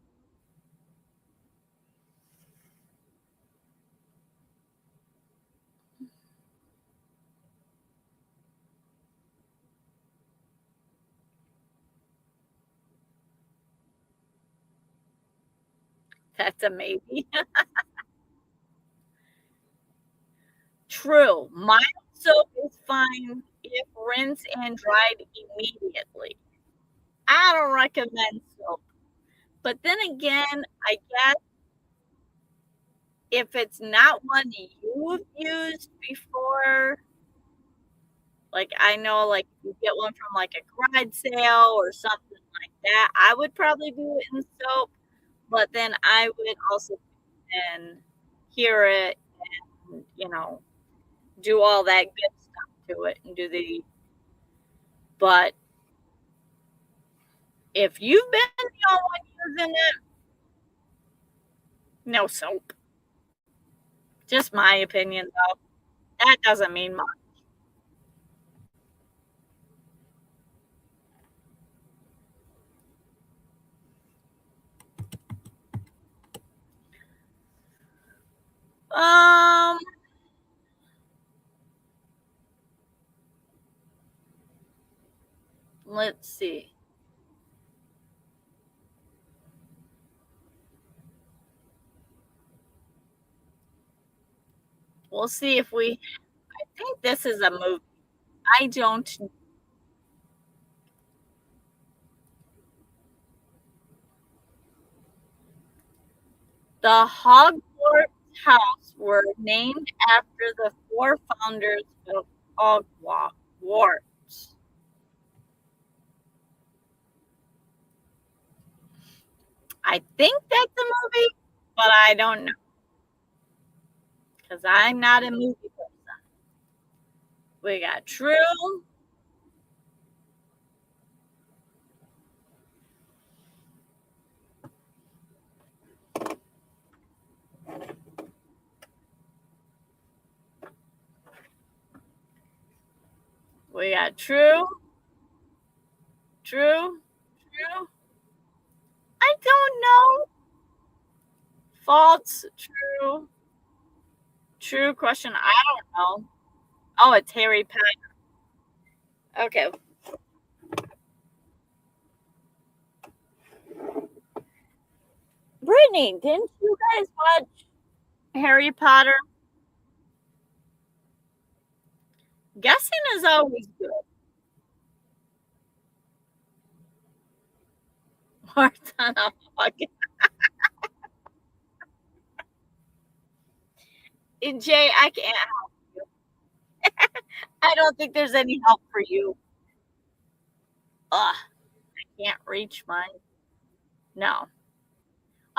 That's a maybe. True. Mild soap is fine if rinsed and dried immediately. I don't recommend soap. But then again, I guess if it's not one you've used before, like I know like if you get one from like a garage sale or something like that, I would probably do it in soap, but then I would also then hear it and, do all that good stuff to it and do the but if you've been the only one using it, no soap. Just my opinion though. That doesn't mean much. Um, let's see. We'll see if we I think this is a movie. I don't The Hogwarts house were named after the four founders of Hogwarts. I think that's a movie, but I don't know because I'm not a movie person. We got true, we got true, true, true. I don't know. False, true, true question. I don't know. Oh, it's Harry Potter. Okay. Brittany, didn't you guys watch Harry Potter? Guessing is always good. More than a fucking Jay, I can't help you. I don't think there's any help for you. Ugh, I can't reach mine. No.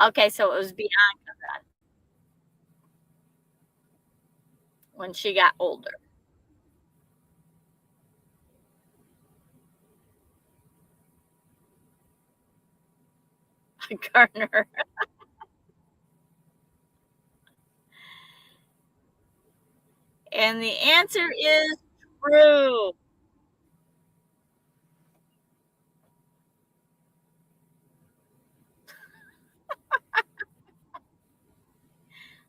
Okay, so it was Bianca then when she got older. Gardner. And the answer is true.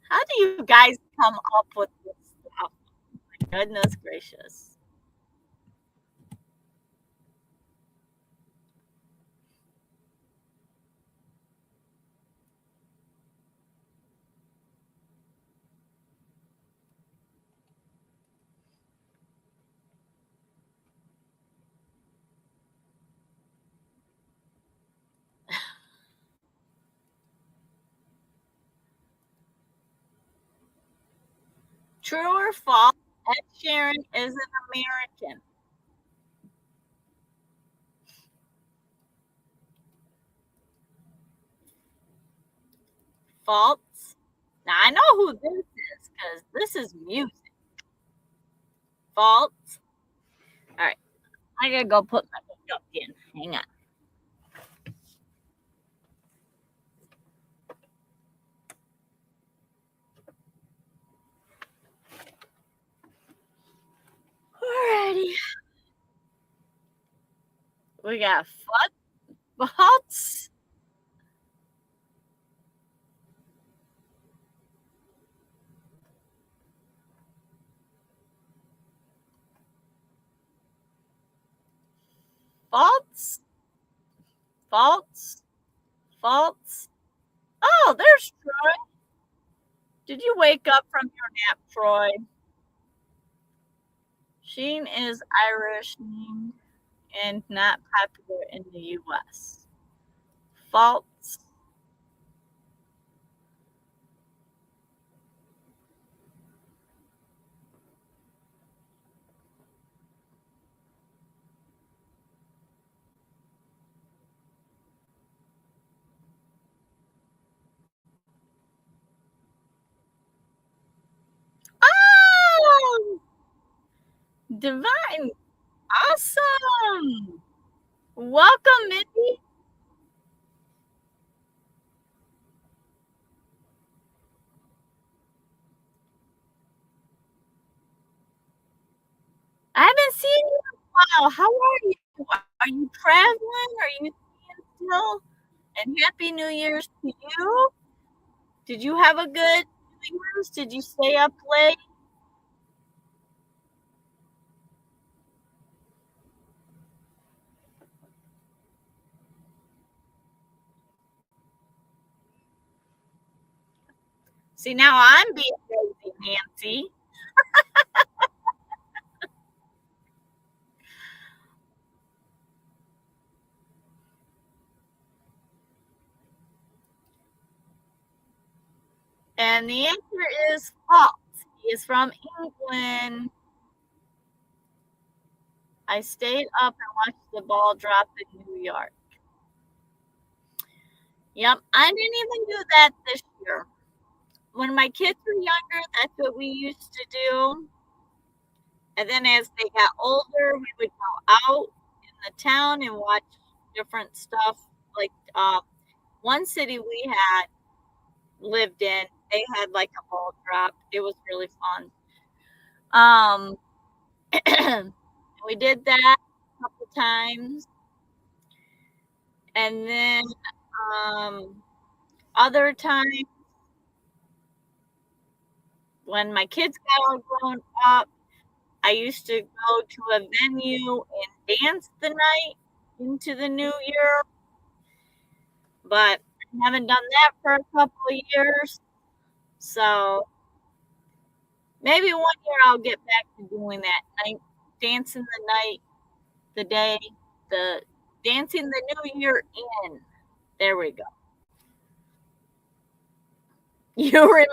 How do you guys come up with this stuff? Goodness gracious. True or false? Ed Sheeran is an American. False. Now I know who this is because this is music. False. All right. I gotta go put my makeup in. Hang on. Alrighty. We got false. False. False. False. Oh, there's Troy. Did you wake up from your nap, Troy? Sheen is Irish and not popular in the U.S. False. Oh, divine. Awesome. Welcome, Mindy. I haven't seen you in a while. How are you? Are you traveling? Are you staying still? And Happy New Year's to you. Did you have a good New Year's? Did you stay up late? See, now I'm being crazy, Nancy. And the answer is false. He is from England. I stayed up and watched the ball drop in New York. Yep, I didn't even do that this year. When my kids were younger, that's what we used to do. And then as they got older, we would go out in the town and watch different stuff. Like one city we had lived in, they had like a ball drop. It was really fun. Um, we did that a couple times, and then other times when my kids got all grown up, I used to go to a venue and dance the night into the new year, but I haven't done that for a couple of years. So maybe one year I'll get back to doing that night, dancing the night, the day, the dancing the new year in. There we go. You remember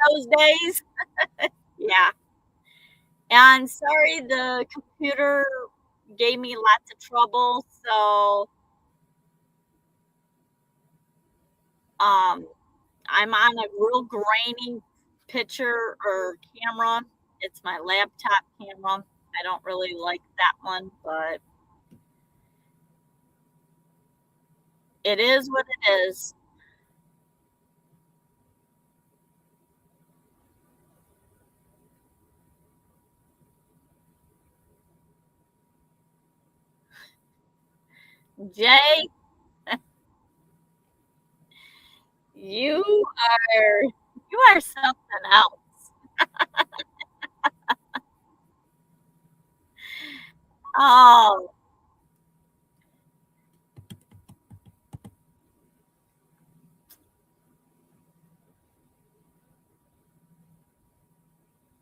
those days? Yeah. And sorry, the computer gave me lots of trouble. So um, I'm on a real grainy picture or camera. It's my laptop camera. I don't really like that one, but it is what it is. Jay, you you are something else. Oh,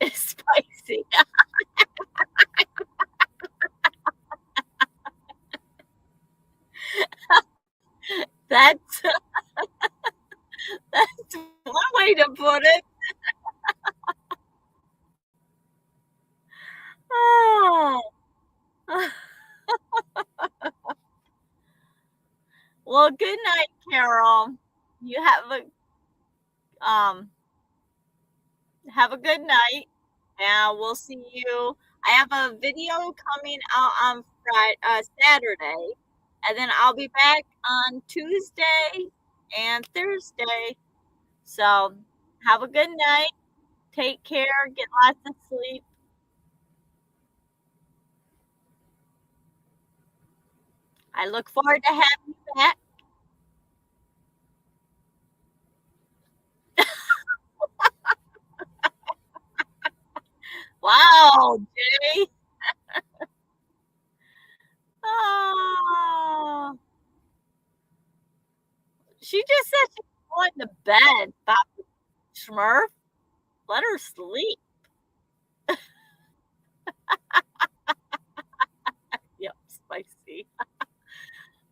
it's spicy. That's that's one way to put it. Oh. Well, good night, Carol. You um have a good night. And we'll see you. I have a video coming out on Saturday, and then I'll be back on Tuesday and Thursday. So have a good night. Take care. Get lots of sleep. I look forward to having you back. Wow, Jay. Oh, she just said she's going to bed. Papa Smurf, let her sleep. Yep, spicy.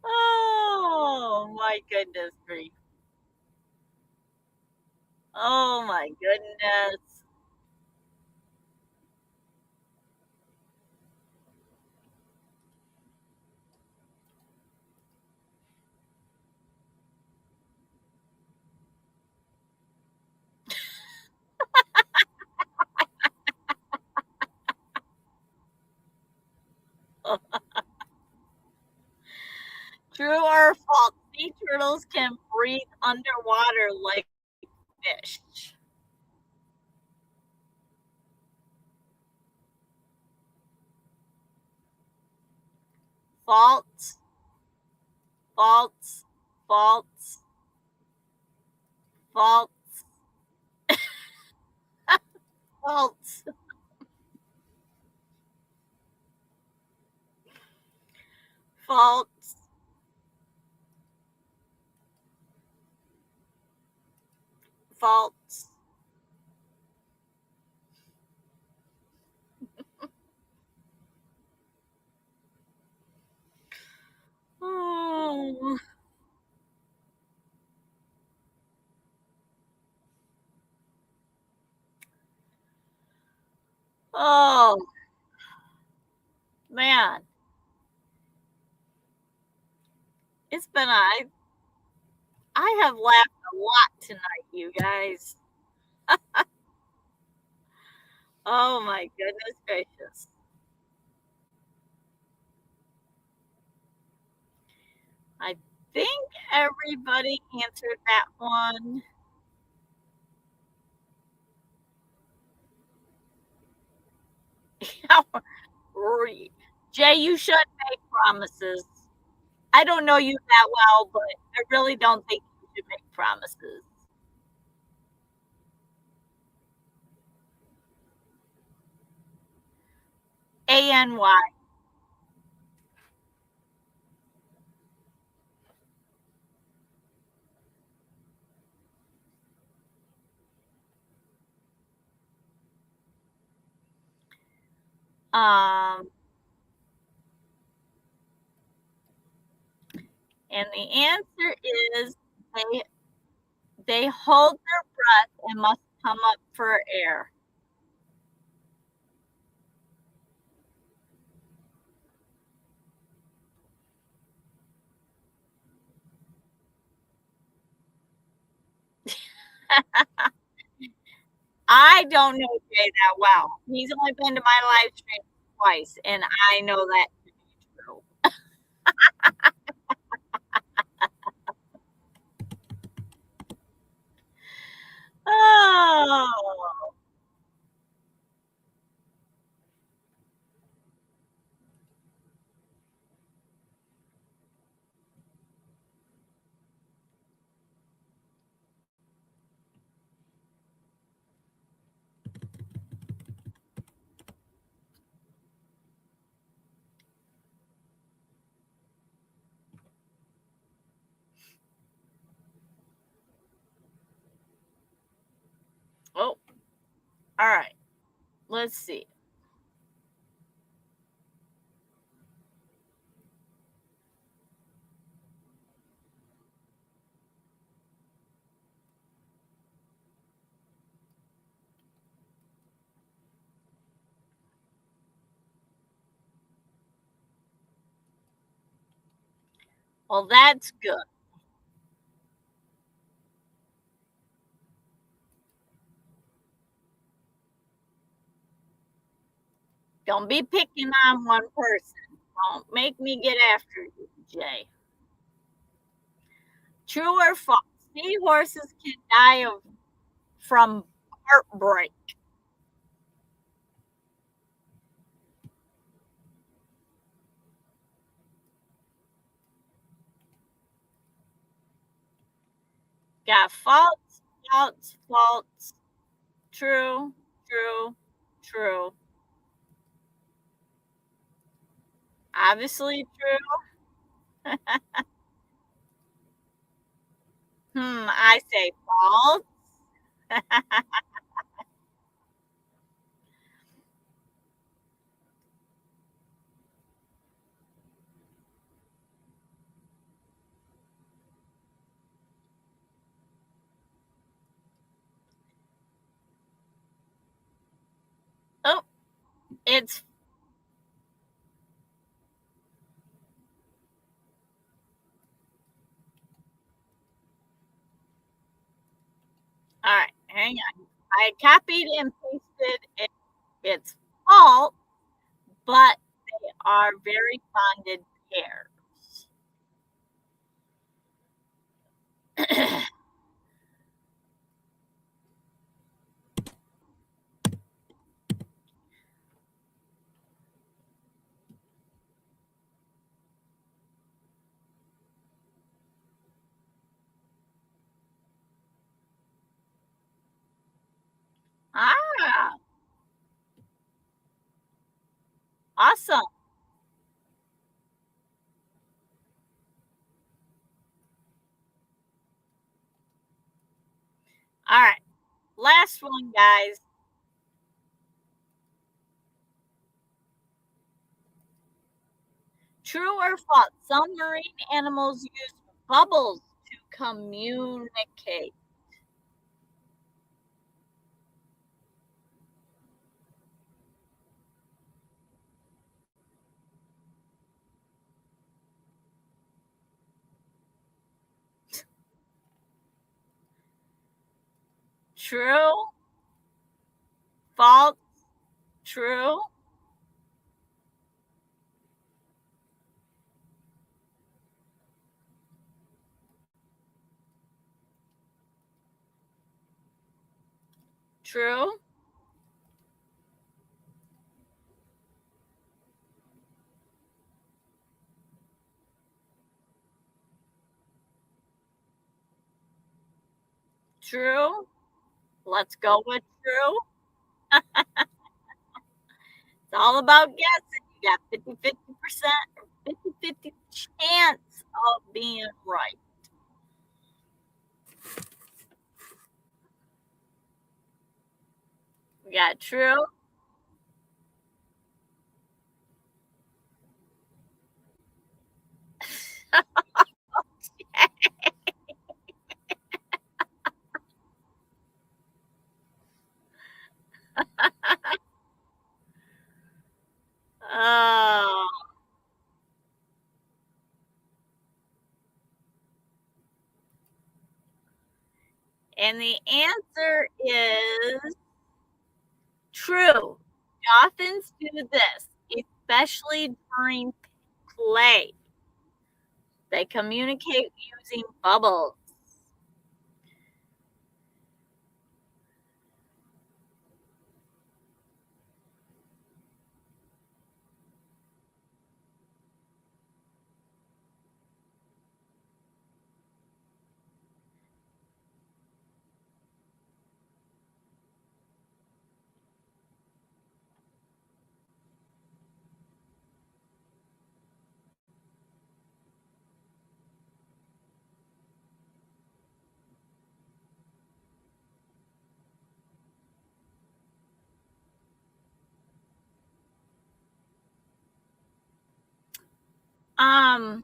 Oh my goodness grief. Oh my goodness. True or false? Sea turtles can breathe underwater like fish. False, false, false, false, false, false, false. Oh, oh man. It's been I have laughed a lot tonight, you guys. Oh my goodness gracious. I think everybody answered that one. Re- Jay, you shouldn't make promises. I don't know you that well, but I really don't think you should make promises. ANY. Um, and the answer is they they hold their breath and must come up for air. I don't know Jay that well. He's only been to my live stream twice, and I know that to be true. Oh, oh, all right. Let's see. Well, that's good. Don't be picking on one person. Don't make me get after you, Jay. True or false? Seahorses can die from heartbreak. Got false, false, false. True, true, true. Obviously true. I say false. Oh, it's all right. Hang on. I copied and pasted it. It's false, but they are very bonded pairs. Ah, awesome. All right. Last one, guys. True or false? Some marine animals use bubbles to communicate. True, false, true, true, true. Let's go with true. It's all about guessing. You got 50-50%, 50-50 chance of being right. We got true. Oh, and the answer is true. Dolphins do this, especially during play. They communicate using bubbles. Um,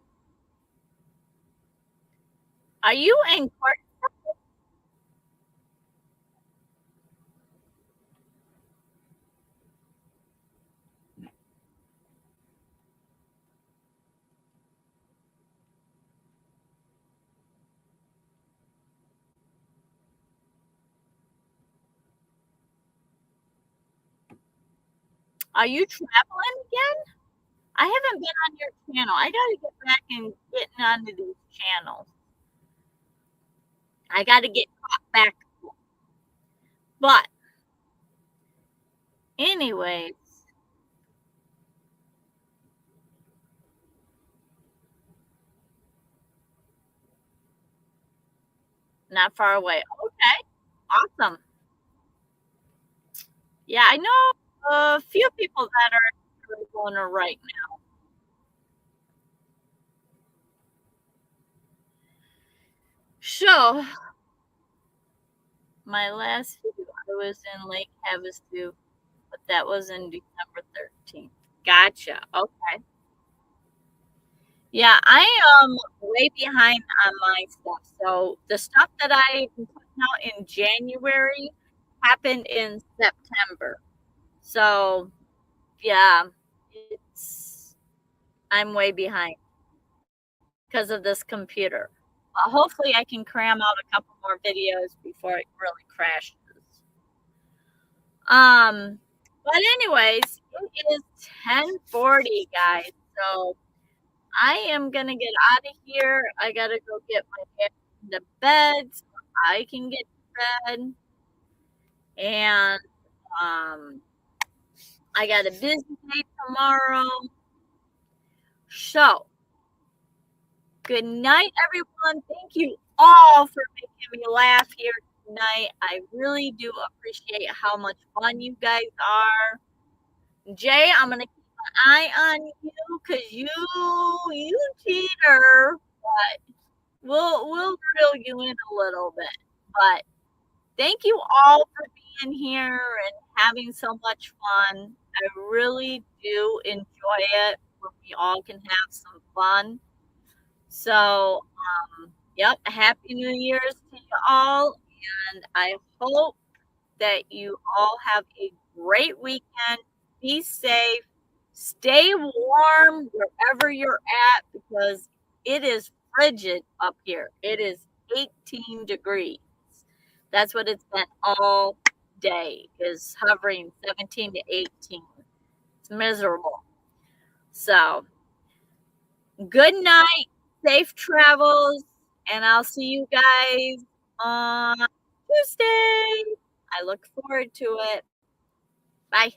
are you in court? Are you traveling again? I haven't been on your channel. I gotta get back and getting onto these channels. I gotta get caught back. But anyways, not far away. Okay, awesome. Yeah, I know a few people that are in Arizona right now. So my last view, I was in Lake Havasu, but that was in December 13th. Gotcha. Okay. Yeah, I am way behind on my stuff. So the stuff that I put out in January happened in September. So yeah, it's I'm way behind because of this computer. Hopefully I can cram out a couple more videos before it really crashes. Um, but anyways, it is 10:40, guys. So I am gonna get out of here. I gotta go get my dad into bed so I can get to bed. And um, I got a busy day tomorrow. So good night, everyone. Thank you all for making me laugh here tonight. I really do appreciate how much fun you guys are. Jay, I'm gonna keep an eye on you because you cheater. But we'll reel you in a little bit. But thank you all for being here and having so much fun. I really do enjoy it when we all can have some fun. So, yep, Happy New Year's to you all. And I hope that you all have a great weekend. Be safe. Stay warm wherever you're at because it is frigid up here. It is 18 degrees. That's what it's been all day, is hovering 17 to 18. It's miserable. So, good night, safe travels, and I'll see you guys on Tuesday. I look forward to it. Bye.